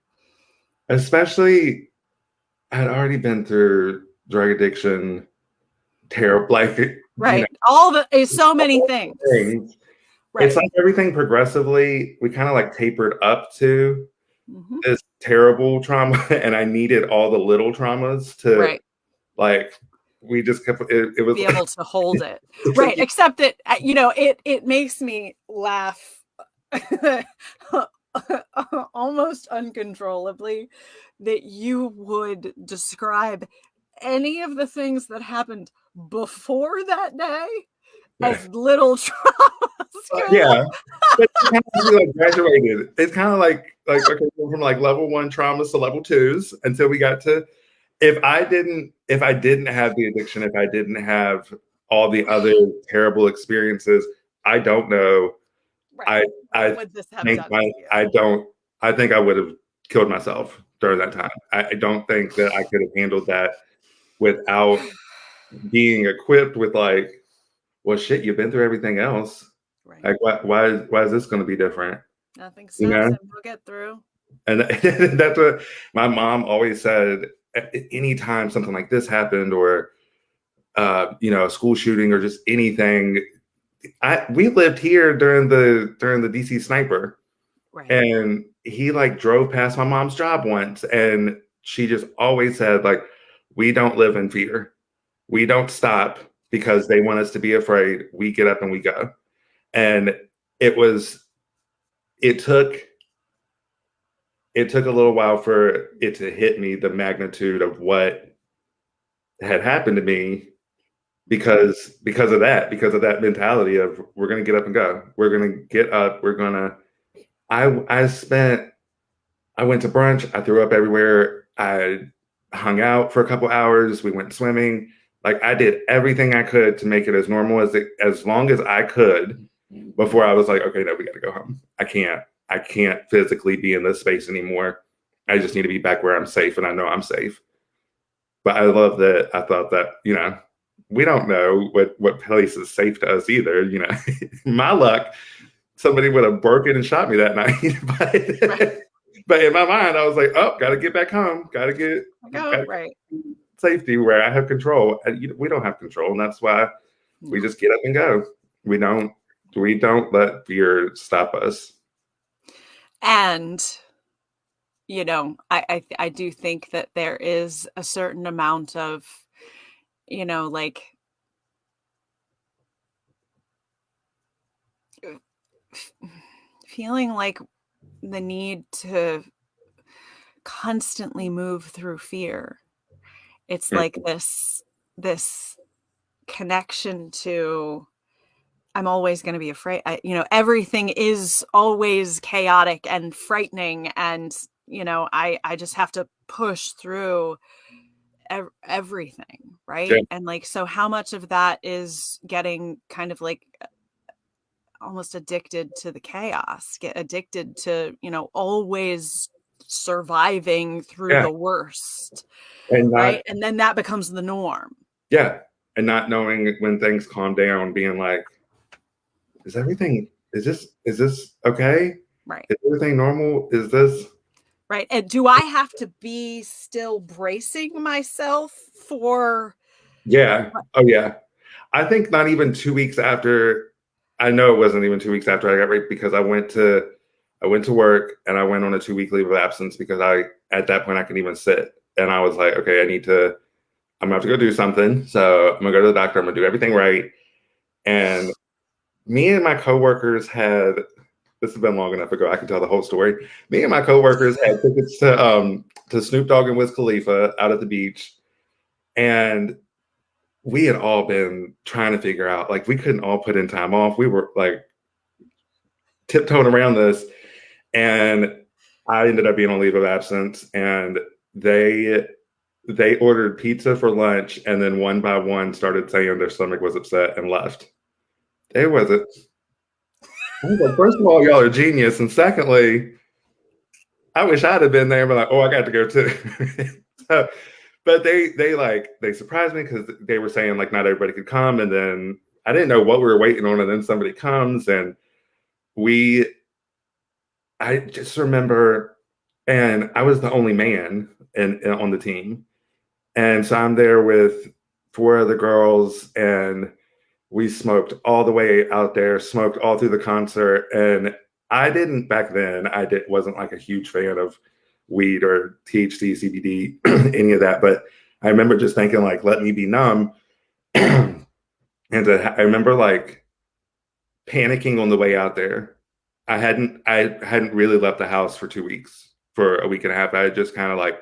especially, I'd already been through drug addiction, terrible, like,
Right. All the so many
all
things.
the things. It's
Right.
like everything progressively, we kind of like tapered up to
Hmm.
this terrible trauma, and I needed all the little traumas to,
Right.
like, we just kept it was
Be able to hold it.
it's like,
Right. Except that, it makes me laugh almost uncontrollably that you would describe any of the things that happened before that day as little traumas. You're like,
yeah. But it's kind of like graduated. It's kind of like, okay, from like level one traumas to level twos until we got to, if I didn't have the addiction, if I didn't have all the other terrible experiences, I don't know.
right.
I
What
I
would this have
think
done to you?
I think I would have killed myself during that time. I don't think that I could have handled that without being equipped with, like, well, shit, you've been through everything else.
Right.
Like, why is this going to be different?
Nothing
You
stops
know?
him. We'll get through.
And that's what my mom always said. Anytime something like this happened, or a school shooting, or just anything, we lived here during the DC sniper,
Right.
and he like drove past my mom's job once, and she just always said, like, we don't live in fear. We don't stop because they want us to be afraid. We get up and we go. And it was it took it took a little while for it to hit me, the magnitude of what had happened to me, because of that mentality of, we're going to get up and go. We're going to get up. We're going to I went to brunch. I threw up everywhere. I hung out for a couple hours. We went swimming. Like, I did everything I could to make it as normal as long as I could before I was like, okay, no, we got to go home. I can't physically be in this space anymore. I just need to be back where I'm safe, and I know I'm safe. But I love that. I thought that, we don't know what place is safe to us either. My luck, somebody would have broken and shot me that night.
Right.
But in my mind, I was like, oh, got to get back home.
Go.
Gotta
Right.
get safety where I have control. And we don't have control, and that's why we
No.
just get up and go. We don't let fear stop us.
And I do think that there is a certain amount of, like, feeling like the need to constantly move through fear. It's like this connection to I'm always going to be afraid. Everything is always chaotic and frightening, and I just have to push through everything,
Yeah.
right? And like, so how much of that is getting kind of like almost addicted to the chaos, get addicted to always surviving through
Yeah.
the worst,
And not,
right? And then that becomes the norm.
yeah. And not knowing when things calm down, being like, is this okay?
Right.
Is everything normal? Is this,
Right. And do I have to be still bracing myself for
yeah. Oh, yeah. I think not even 2 weeks after, I know it wasn't even 2 weeks after I got raped because I went to work and I went on a 2 week leave of absence because at that point I couldn't even sit. And I was like, okay, I'm gonna have to go do something. So I'm gonna go to the doctor. I'm gonna do everything right. And me and my coworkers had, this has been long enough ago. I can tell the whole story. Me and my coworkers had tickets to Snoop Dogg and Wiz Khalifa out at the beach, and we had all been trying to figure out, like, we couldn't all put in time off. We were like tiptoeing around this, and I ended up being on leave of absence, and they they ordered pizza for lunch, and then one by one started saying their stomach was upset and left. It wasn't. I was like, first of all, y'all are genius, and secondly, I wish I'd have been there and be like, oh, I got to go too. So, but they surprised me because they were saying like not everybody could come, and then I didn't know what we were waiting on, and then somebody comes, and we I just remember, and I was the only man on the team, and so I'm there with four other girls, and we smoked all the way out there, smoked all through the concert, and I didn't back then. Wasn't like a huge fan of weed or THC, CBD, any of that, but I remember just thinking like, let me be numb, and I remember like panicking on the way out there. I hadn't really left the house for 2 weeks, for a week and a half. I had just kind of like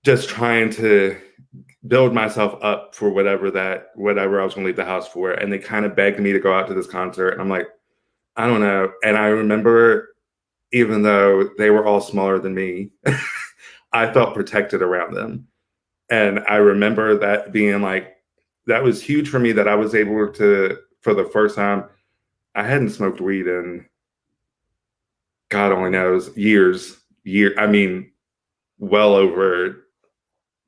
just trying to build myself up for whatever I was going to leave the house for. And they kind of begged me to go out to this concert, and I'm like, I don't know. And I remember, even though they were all smaller than me, I felt protected around them. And I remember that being like, that was huge for me that I was able to, for the first time, I hadn't smoked weed in God only knows I mean, well over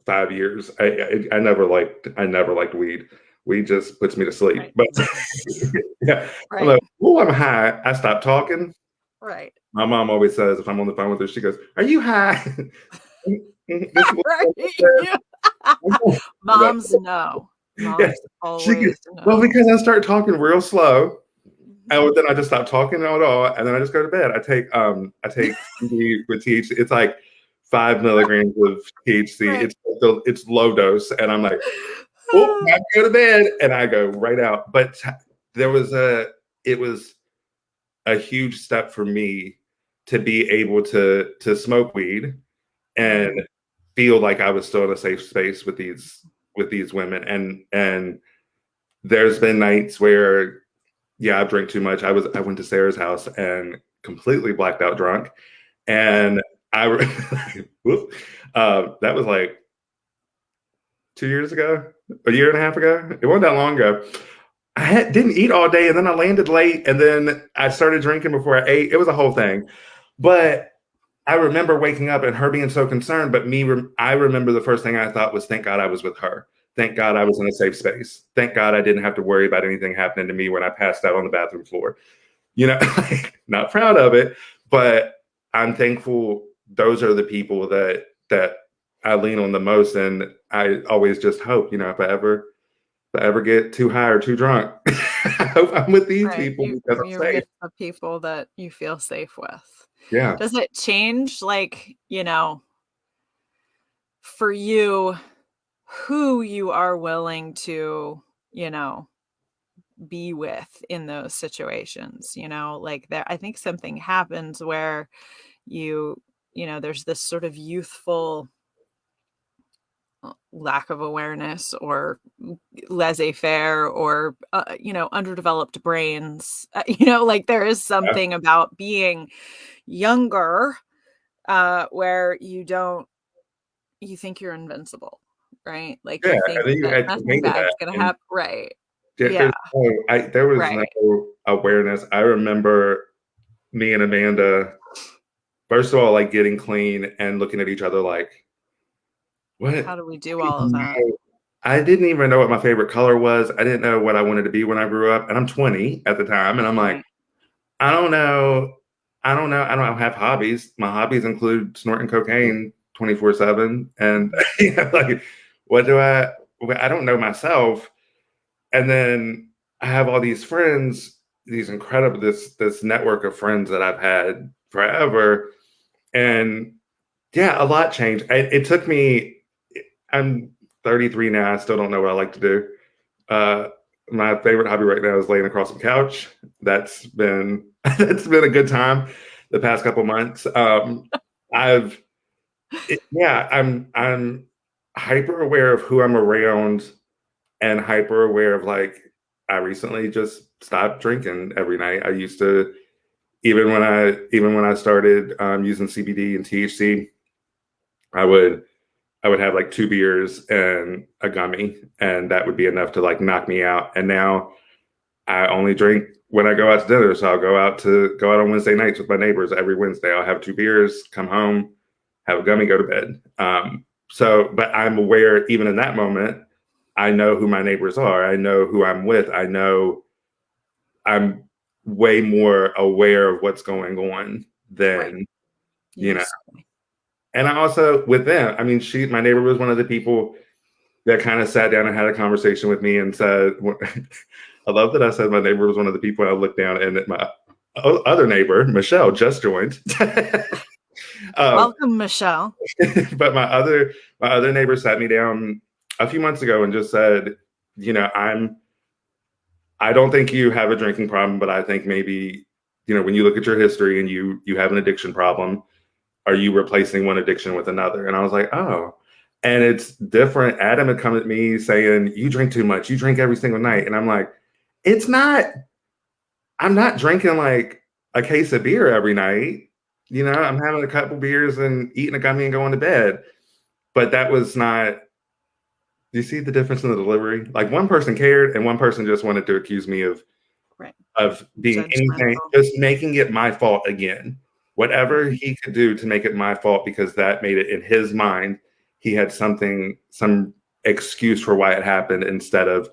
5 years. I never liked weed. Weed just puts me to sleep.
Right.
But yeah, I'm
Right.
like, oh, I'm high. I stopped talking.
Right.
My mom always says if I'm on the phone with her, she goes, "Are you high?" This is
Right. Yeah.
what
Moms know.
yeah.
Moms
She goes,
always
well,
know.
because I start talking real slow.
Mhm.
And then I just stop talking at all, and then I just go to bed. I take CBD with THC. It's like 5 milligrams of THC.
Right.
It's low dose, and I'm like, oh, time to go to bed, and I go right out. But there was it was a huge step for me to be able to smoke weed and
Mhm.
feel like I was still in a safe space with these women. And there's been nights where, yeah, I've drank too much. I went to Sarah's house and completely blacked out drunk, and I whoop, that was like 2 years ago, a year and a half ago. It wasn't that long ago. Didn't eat all day, and then I landed late, and then I started drinking before I ate. It was a whole thing, but I remember waking up and her being so concerned. But I remember the first thing I thought was, "Thank God I was with her. Thank God I was in a safe space. Thank God I didn't have to worry about anything happening to me when I passed out on the bathroom floor." You know, not proud of it, but I'm thankful those are the people that I lean on the most. And I always just hope, if I ever get too high or too drunk, I hope I'm with these
Right.
people because
You're
I'm safe.
with the people that you feel safe with.
Yeah.
Does it change, like, for you, who you are willing to, you know, be with in those situations, like there, I think something happens where there's this sort of youthful lack of awareness or laissez-faire or underdeveloped brains, like there is something about being younger where you think you're invincible, right? Like
Yeah,
you
and
think
then you
that
add
nothing
cocaine to
bad's
that,
gonna
and
happen, right?
there's
Yeah,
there was no
right.
awareness. I remember me and Amanda, first of all, like getting clean and looking at each other like, what?
How do we do all of that?
I didn't even know what my favorite color was. I didn't know what I wanted to be when I grew up. And I'm 20 at the time. And I'm like,
Right.
I don't know. I don't know. I don't have hobbies. My hobbies include snorting cocaine 24/7. And
Mhm.
like, what do I don't know myself. And then I have all these friends, these incredible, this network of friends that I've had forever. And yeah, a lot changed. It took me, I'm 33 now. I still don't know what I like to do. Uh, my favorite hobby right now is laying across the couch. That's been that's been a good time the past couple months. I've yeah, I'm hyper aware of who I'm around and hyper aware of like I recently just stopped drinking every night. I used to even when I started using CBD and THC, I would I would have like 2 beers and a gummy, and that would be enough to like knock me out. And now I only drink when I go out to dinner. So I'll go out on Wednesday nights with my neighbors every Wednesday. I'll have 2 beers, come home, have a gummy, go to bed. But I'm aware even in that moment, I know who my neighbors are. I know who I'm with. I know I'm way more aware of what's going on
Right.
than,
You
you know.
used to.
And I also with them, I mean, my neighbor was one of the people that kind of sat down and had a conversation with me and said, I love that I said my neighbor was one of the people. I looked down and my other neighbor, Michelle, just joined. um,
Welcome, Michelle.
but my other neighbor sat me down a few months ago and just said, I don't think you have a drinking problem, but I think maybe, when you look at your history and you have an addiction problem, are you replacing one addiction with another? And I was like, oh. And it's different. Adam had come at me saying, you drink too much. You drink every single night. And I'm like, it's not, I'm not drinking like a case of beer every night. I'm having a couple beers and eating a gummy and going to bed. But that was not, do you see the difference in the delivery? Like one person cared and one person just wanted to accuse me of
Right.
of being anything,
Judgmental.
just making it my fault again. Whatever
Mhm.
he could do to make it my fault because that made it in his mind, he had some excuse for why it happened instead of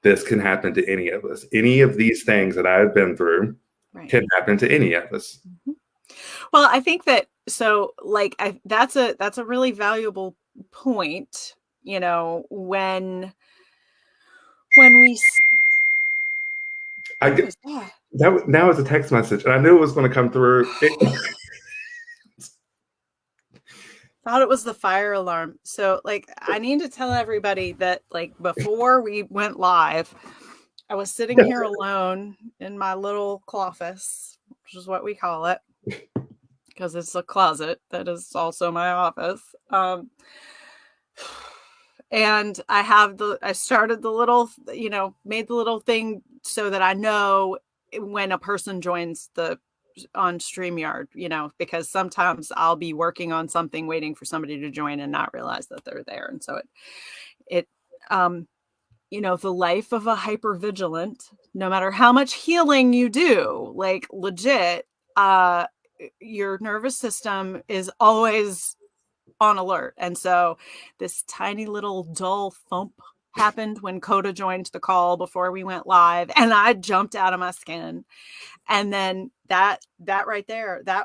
this can happen to any of us. Any of these things that I've been through
Right.
can happen to any of us.
Mhm. Well, I think that so like that's a really valuable point, when
I
what
get
was that?
that now it's a text message, and I knew it was going to come through.
Thought it was the fire alarm. So like I need to tell everybody that like before we went live, I was sitting here alone in my little office, which is what we call it, because it's a closet that is also my office. And I started the little, made the little thing so that I know when a person joins the on StreamYard, because sometimes I'll be working on something waiting for somebody to join and not realize that they're there. And so it um the life of a hypervigilant, no matter how much healing you do, like legit, uh your nervous system is always on alert. And so this tiny little dull thump happened when Kota joined the call before we went live, and I jumped out of my skin. And then that right there
I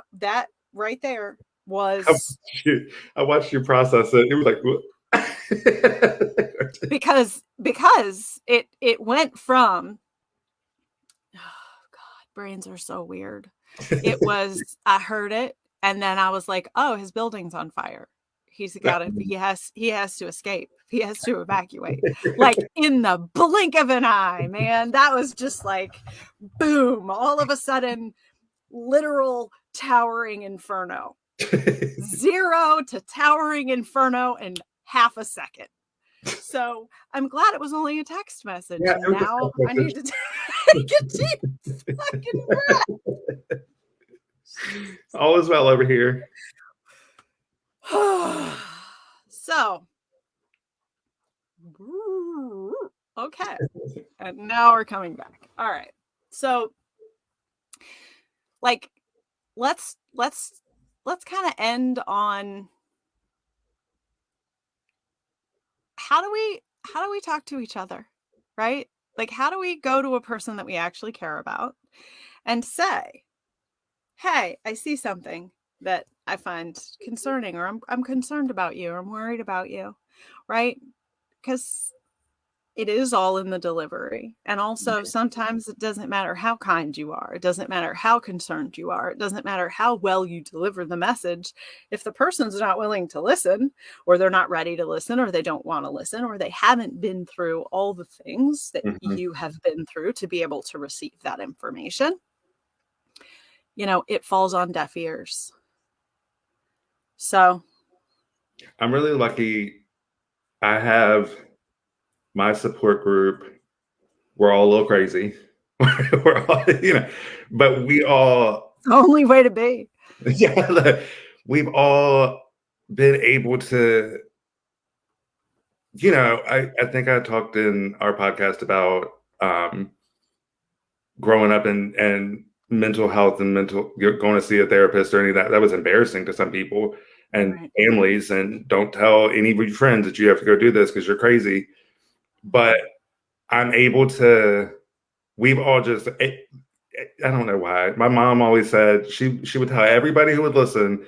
was
watched I watched you process it. It was like,
because it went from, oh God, brains are so weird. It was, I heard it, and then I was like, oh, his building's on fire. He's got to, he has to escape. He has to evacuate. Like in the blink of an eye, man. That was just like, boom, all of a sudden, literal towering inferno. 0 to towering inferno in half a second. So I'm glad it was only a text message.
Yeah,
and now I need to take a deep fucking breath.
All is well over here.
So, okay. And now we're coming back. All right. So, like, let's kind of end on how do we talk to each other, right? Like, how do we go to a person that we actually care about and say, hey, I see something that I find concerning, or I'm concerned about you, or I'm worried about you, right? Because it is all in the delivery. And also sometimes it doesn't matter how kind you are. It doesn't matter how concerned you are. It doesn't matter how well you deliver the message. If the person's not willing to listen, or they're not ready to listen, or they don't want to listen, or they haven't been through all the things that you have been through to be able to receive that information, it falls on deaf ears. So
I'm really lucky. I have my support group. We're all a little crazy. We're all, but we all.
It's the only way to be.
Yeah, we've all been able to. I think I talked in our podcast about growing up and mental health and going to see a therapist or any of that. That was embarrassing to some people and families. And don't tell any of your friends that you have to go do this because you're crazy. But I'm able to. We've all just. I don't know why. My mom always said she would tell everybody who would listen,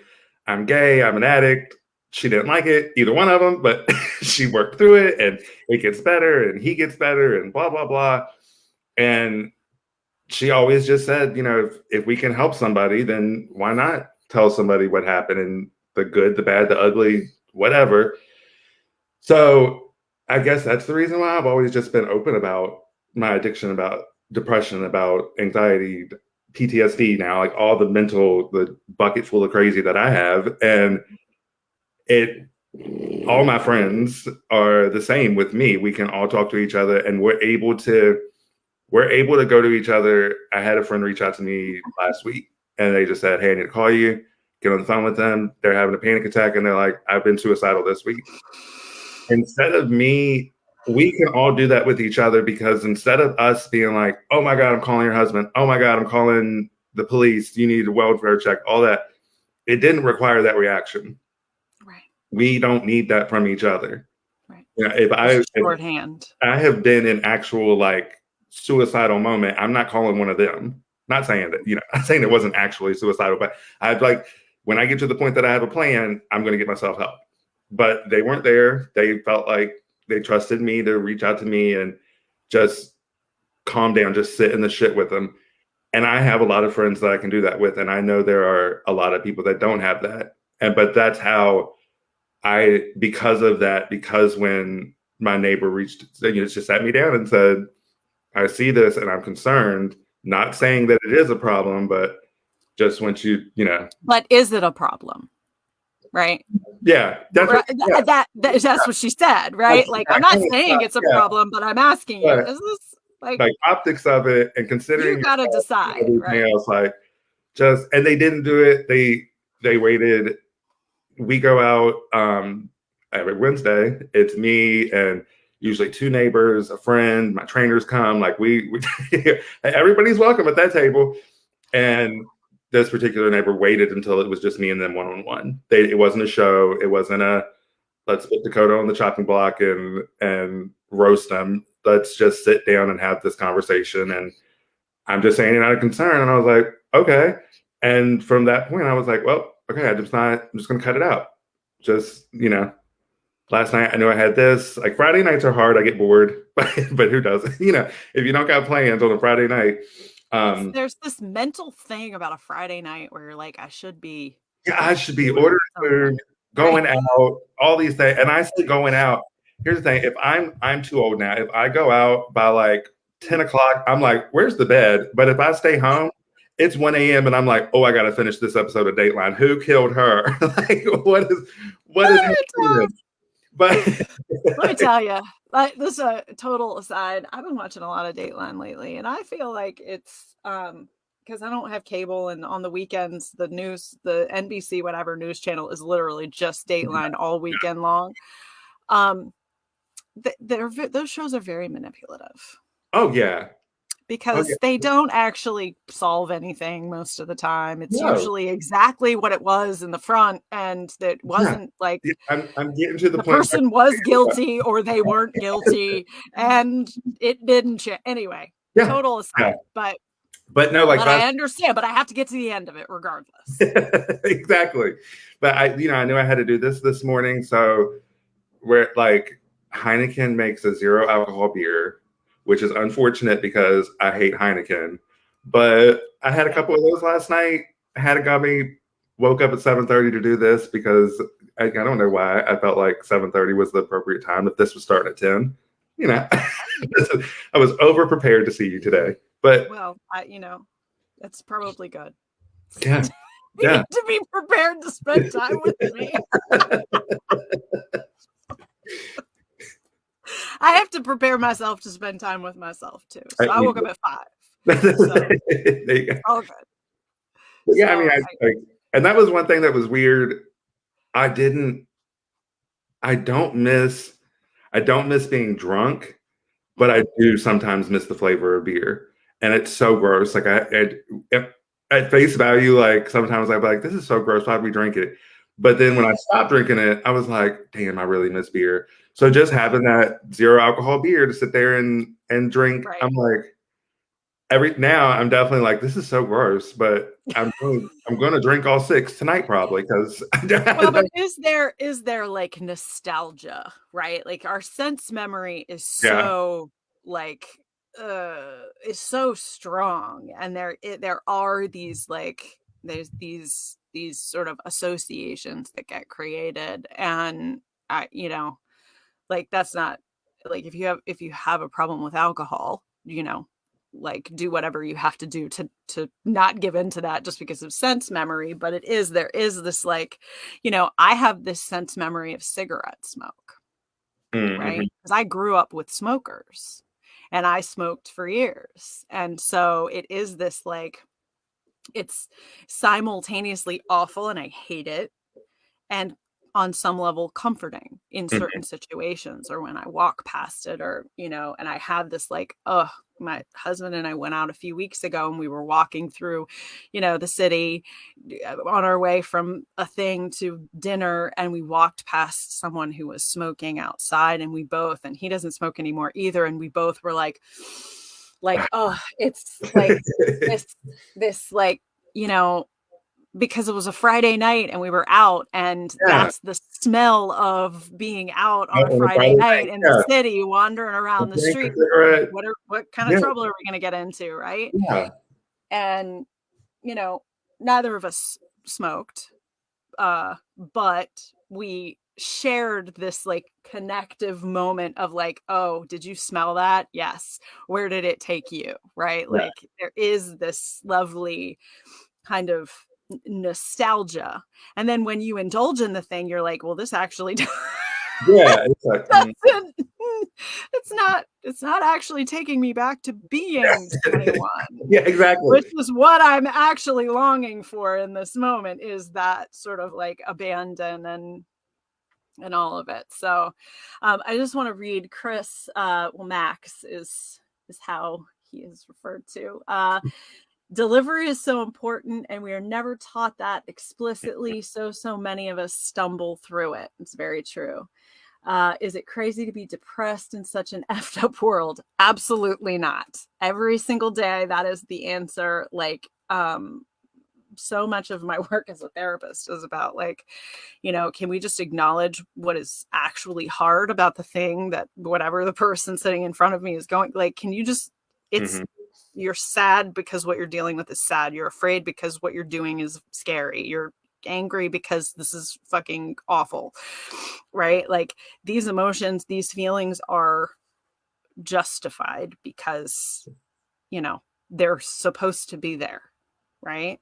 I'm gay, I'm an addict. She didn't like it, either one of them, but she worked through it and it gets better and he gets better and blah, blah, blah. And she always just said, if we can help somebody, then why not tell somebody what happened, and the good, the bad, the ugly, whatever. So I guess that's the reason why I've always just been open about my addiction, about depression, about anxiety, PTSD now, like all the bucket full of crazy that I have. And all my friends are the same with me. We can all talk to each other and we're able to go to each other. I had a friend reach out to me last week and they just said, hey, I need to call you, get on the phone with them. They're having a panic attack and they're like, I've been suicidal this week. Instead of me, we can all do that with each other, because instead of us being like, oh my God, I'm calling your husband. Oh my God, I'm calling the police. You need a welfare check, all that. It didn't require that reaction.
Right.
We don't need that from each other.
Right.
If I have been in actual like suicidal moment, I'm not calling one of them. Not saying that, not saying it wasn't actually suicidal, but I'd like, when I get to the point that I have a plan, I'm going to get myself help. But they weren't there. They felt like they trusted me to reach out to me and just calm down, just sit in the shit with them. And I have a lot of friends that I can do that with. And I know there are a lot of people that don't have that. But that's how because when my neighbor just sat me down and said, I see this and I'm concerned, not saying that it is a problem, but just want you,
But is it a problem? Right.
Yeah. That's
what she said, right? Like, I'm not saying it's a problem, but I'm asking you, is this like
optics of it, and considering
you gotta decide, right?
Else, and they didn't do it. They waited. We go out every Wednesday. It's me and usually 2 neighbors, a friend, my trainers come. Like we everybody's welcome at that table. And this particular neighbor waited until it was just me and them one-on-one. It wasn't a show. It wasn't a let's put Dakota on the chopping block and roast them. Let's just sit down and have this conversation. And I'm just saying it out of concern. And I was like, okay. And from that point, I was like, well, okay, I'm just going to cut it out. Just, last night I knew I had this. Like Friday nights are hard. I get bored, but who doesn't? If you don't got plans on a Friday night.
There's this mental thing about a Friday night where you're like, I should be
ordering food. going out, all these things. And I say going out. Here's the thing: if I'm too old now. If I go out by like 10 o'clock, I'm like, where's the bed? But if I stay home, it's 1 a.m. and I'm like, oh, I got to finish this episode of Dateline. Who killed her? Like, what is happening? But
let me tell you, like, this is a total aside. I've been watching a lot of Dateline lately, and I feel like it's because I don't have cable, and on the weekends, the NBC whatever news channel is literally just Dateline all weekend long. Those shows are very manipulative.
oh yeah,
Because they don't actually solve anything most of the time. It's
no.
usually exactly what it was in the front, and that wasn't like
I'm getting to the point
person was guilty or they weren't guilty, and it didn't change. Anyway, total aside.
But no, like
I understand, but I have to get to the end of it regardless.
Exactly. But I knew I had to do this morning. So where like Heineken makes a 0 alcohol beer, which is unfortunate because I hate Heineken. But I had a couple of those last night. I had a gummy, woke up at 7:30 to do this because I don't know why. I felt like 7:30 was the appropriate time. If this was starting at 10, I was over prepared to see you today. But
well, that's probably good.
Yeah.
You need to be prepared to spend time with me. I have to prepare myself to spend time with myself too. So I woke up at 5. So.
There you go.
All good.
Yeah, so, I mean, and that was one thing that was weird. I don't miss being drunk, but I do sometimes miss the flavor of beer, and it's so gross. Like at face value, like sometimes I'd be like, "This is so gross. Why do we drink it?" But then when I stopped drinking it, I was like, "Damn, I really miss beer." So just having that 0 alcohol beer to sit there and drink, right. I'm like, now I'm definitely like, this is so gross, but I'm going to drink all 6 tonight probably because.
Well, but is there like nostalgia, right? Like our sense memory is so like is so strong, and there are these like there's these sort of associations that get created, and like that's not like if you have a problem with alcohol, like do whatever you have to do to not give into that just because of sense memory. But there is this like, I have this sense memory of cigarette smoke, right? Because I grew up with smokers and I smoked for years. And so it is this like, it's simultaneously awful and I hate it, and on some level comforting in certain situations, or when I walk past it, or and I have this like, my husband and I went out a few weeks ago and we were walking through the city on our way from a thing to dinner, and we walked past someone who was smoking outside, and he doesn't smoke anymore either, and we both were like oh, it's like this like because it was a Friday night and we were out, and that's the smell of being out on a Friday night in the city, wandering around the street. What kind of trouble are we going to get into, right?
Yeah.
And neither of us smoked, but we shared this like connective moment of like, oh, did you smell that? Yes. Where did it take you? Right? Yeah. Like there is this lovely kind of nostalgia, and then when you indulge in the thing, you're like, well, this actually
it's like
it's not actually taking me back to being 21.
Yeah, exactly,
which is what I'm actually longing for in this moment, is that sort of like abandon and all of it. So I just want to read Chris, Max is how he is referred to. Delivery is so important, and we are never taught that explicitly, so many of us stumble through it. It's very true. Is it crazy to be depressed in such an effed up world? Absolutely not. Every single day, that is the answer. Like, so much of my work as a therapist is about like, can we just acknowledge what is actually hard about the thing that whatever the person sitting in front of me is going, like, can you just, you're sad because what you're dealing with is sad. You're afraid because what you're doing is scary. You're angry because this is fucking awful, right? Like these emotions, these feelings are justified because, you know, they're supposed to be there, right?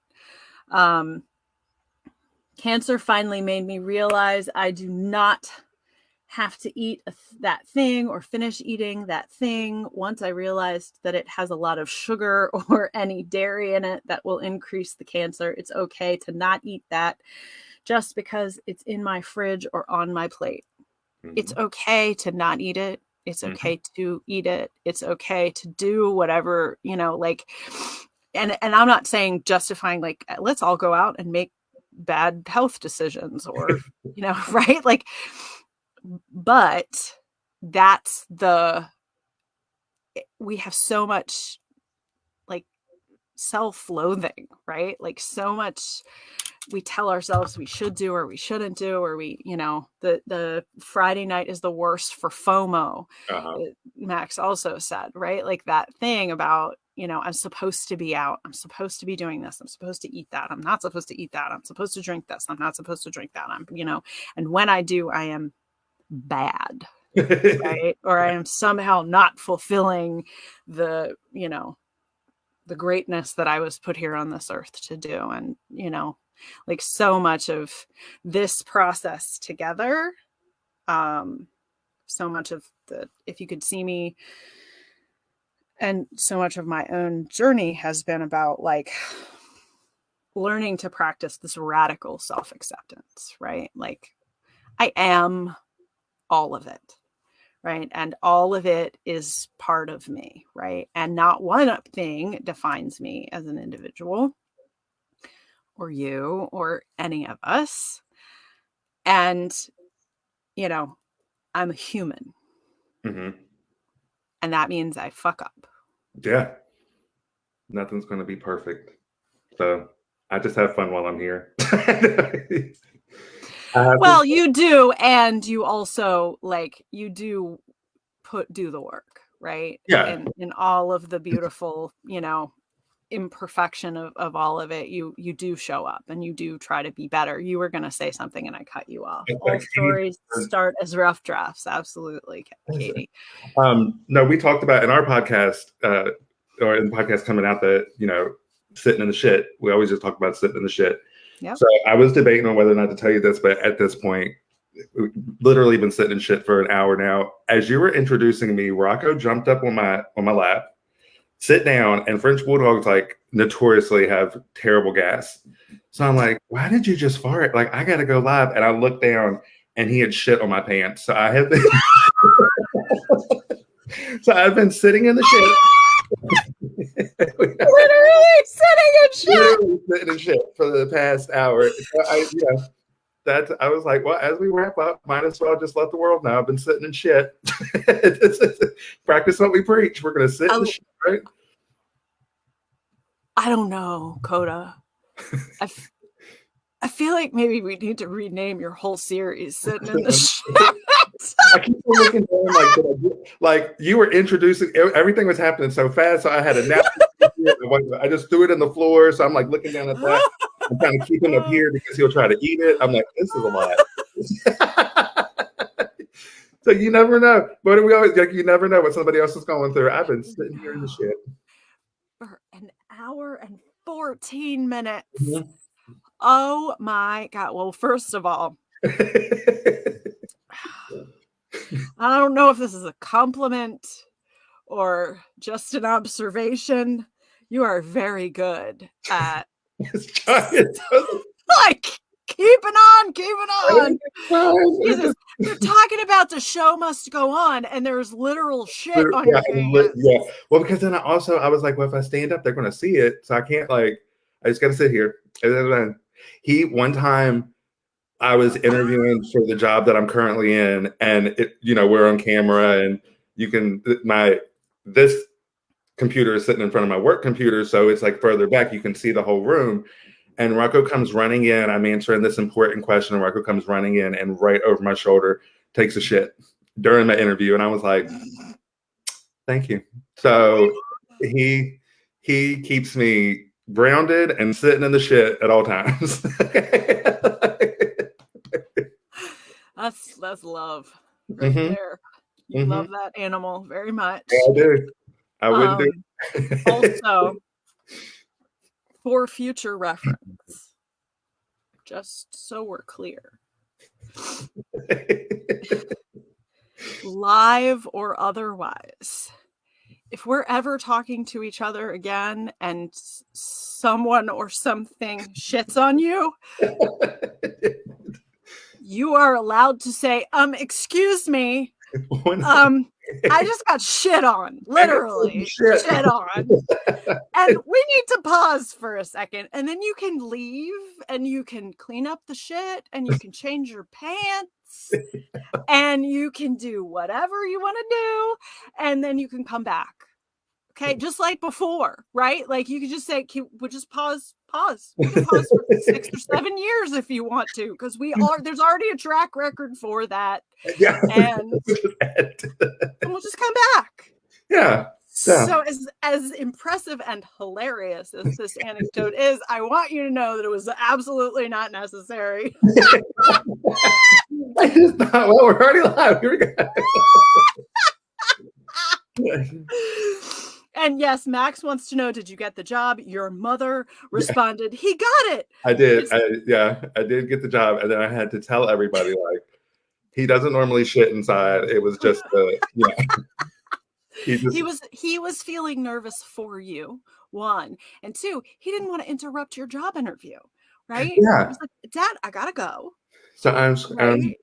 Cancer finally made me realize I do not have to eat that thing or finish eating that thing. Once I realized that it has a lot of sugar or any dairy in it that will increase the cancer, it's okay to not eat that just because it's in my fridge or on my plate. Mm-hmm. It's okay to not eat it. It's okay to eat it. It's okay to do whatever, you know, like, and I'm not saying justifying, like, let's all go out and make bad health decisions or, you know, right? Like, but that's we have so much like self-loathing, right? Like so much we tell ourselves we should do or we shouldn't do, or we, you know, the Friday night is the worst for FOMO. Max also said, right? Like that thing about, you know, I'm supposed to be out. I'm supposed to be doing this. I'm supposed to eat that. I'm not supposed to eat that. I'm supposed to drink this. I'm not supposed to drink that. I'm, you know, and when I do, I am bad, right? Or I am somehow not fulfilling the, you know, the greatness that I was put here on this earth to do. And, you know, like so much of this process together, so much of the, if you could see me, and so much of my own journey has been about like learning to practice this radical self-acceptance, right? Like I am all of it, right? And all of it is part of me, right? And not one thing defines me as an individual or you or any of us. And, you know, I'm a human. And that means I fuck up.
Yeah. Nothing's going to be perfect. So I just have fun while I'm here.
Well, you do. And you also like, you do do the work, right?
Yeah.
In all of the beautiful, you know, imperfection of all of it, you do show up and you do try to be better. You were going to say something and I cut you off. All stories start as rough drafts. Absolutely, Katie.
No, we talked about in our podcast, or in the podcast coming out, that, you know, sitting in the shit. We always just talk about sitting in the shit. Yep. So I was debating on whether or not to tell you this, but at this point, we've literally been sitting in shit for an hour now. As you were introducing me, Rocco jumped up on my lap, sit down, and French bulldogs like notoriously have terrible gas. So I'm like, why did you just fart? Like, I gotta go live. And I looked down and he had shit on my pants. So I had so I've been sitting in the shit.
Literally
sitting in shit for the past hour. So I was like, well, as we wrap up, might as well just let the world know I've been sitting in shit. Practice what we preach. We're going to sit in the shit, right?
I don't know, Kota. I feel like maybe we need to rename your whole series "Sitting in the Shit."
I keep looking down like you were introducing. Everything was happening so fast, so I had a napkin. I just threw it on the floor, so I'm like looking down at that. I'm trying to keep him up here because he'll try to eat it. I'm like, this is a lot. So you never know. But we always like, you never know what somebody else is going through. I've been sitting here in the shit
for an hour and 14 minutes. Oh my God. Well, first of all, I don't know if this is a compliment or just an observation. You are very good at like keeping on. Jesus, they're talking about the show must go on, and there's literal shit on your hands.
Yeah. Well, because then I was like, well, if I stand up, they're going to see it. So I can't I just got to sit here. And then one time I was interviewing for the job that I'm currently in, and we're on camera, and this computer is sitting in front of my work computer, so it's like further back, you can see the whole room. And Rocco comes running in. I'm answering this important question, and Rocco comes running in, and right over my shoulder takes a shit during my interview, and I was like, "Thank you." So he keeps me grounded and sitting in the shit at all times.
That's love right
Mm-hmm.
there. You
Mm-hmm.
love that animal very
Yeah,
much.
I do. I wouldn't do it.
Also, for future reference, just so we're clear, live or otherwise, if we're ever talking to each other again and someone or something shits on you, you are allowed to say, excuse me, I just got shit on, literally shit on. And we need to pause for a second, and then you can leave and you can clean up the shit and you can change your pants and you can do whatever you want to do, and then you can come back. Okay, just like before, right? Like you could just say, we'll just pause. We can pause for 6 or 7 years if you want to, because there's already a track record for that.
Yeah.
And we'll just come back.
Yeah.
So as impressive and hilarious as this anecdote is, I want you to know that it was absolutely not necessary.
I just thought, well, we're already live. Here we go.
And yes, Max wants to know, did you get the job? Your mother responded, he got it.
I did. I did get the job. And then I had to tell everybody, like, he doesn't normally shit inside. It was just,
he was feeling nervous for you, one. And two, he didn't want to interrupt your job interview, right?
Yeah.
He was like, Dad, I gotta go.
So I'm shitting.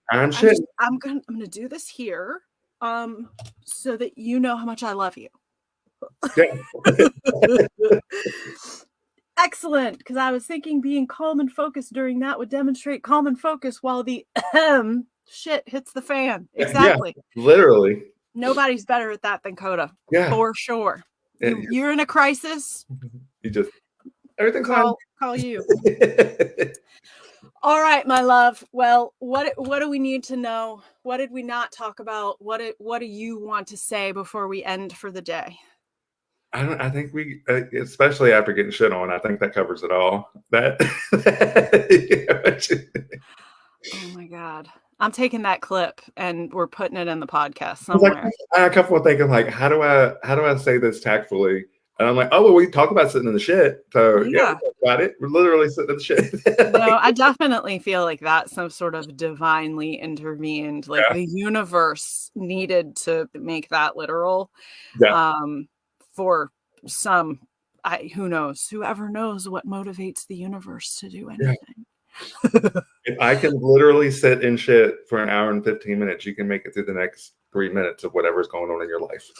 I'm gonna do this here, so that you know how much I love you.
Yeah.
Excellent, because I was thinking being calm and focused during that would demonstrate calm and focus while the shit hits the fan. Exactly.
Yeah, literally.
Nobody's better at that than Kota.
Yeah.
For sure. You're in a crisis.
You just everything's
call you. All right, my love. Well, what do we need to know? What did we not talk about? What do you want to say before we end for the day?
I think we, especially after getting shit on, I think that covers it all.
Oh my God. I'm taking that clip and we're putting it in the podcast somewhere.
I kept on thinking, like, how do I say this tactfully? And I'm like, oh, well, we talk about sitting in the shit. So yeah, we got it. We're literally sitting in the shit.
No, I definitely feel like that's some sort of divinely intervened. Like the universe needed to make that literal.
Yeah.
For some, whoever knows what motivates the universe to do anything.
Yeah. If I can literally sit in shit for an hour and 15 minutes, you can make it through the next 3 minutes of whatever's going on in your life.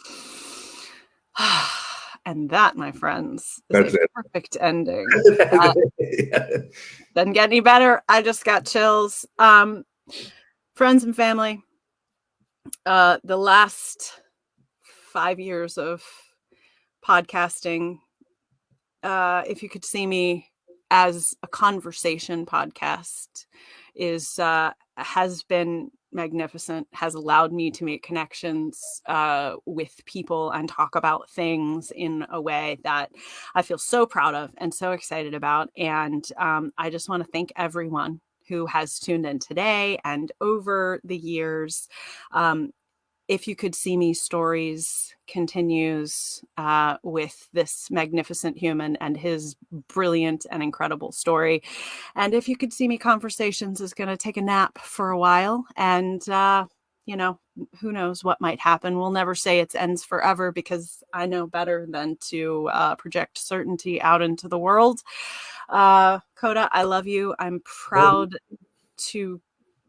And that, my friends,
is a
perfect ending. Doesn't get any better. I just got chills. Friends and family, the last 5 years of podcasting, if you could see me as a conversation podcast, has been magnificent, has allowed me to make connections with people and talk about things in a way that I feel so proud of and so excited about. And I just want to thank everyone who has tuned in today and over the years. If You Could See Me Stories continues with this magnificent human and his brilliant and incredible story. And If You Could See Me Conversations is going to take a nap for a while. And, who knows what might happen. We'll never say it ends forever because I know better than to project certainty out into the world. Kota, I love you. I'm proud to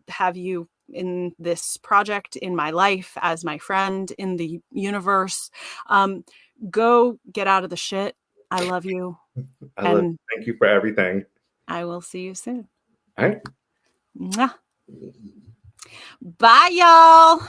have you in this project, in my life, as my friend, in the universe. Go get out of the shit. I love you.
Thank you for everything.
I will see you soon.
All right.
Mwah. Bye, y'all.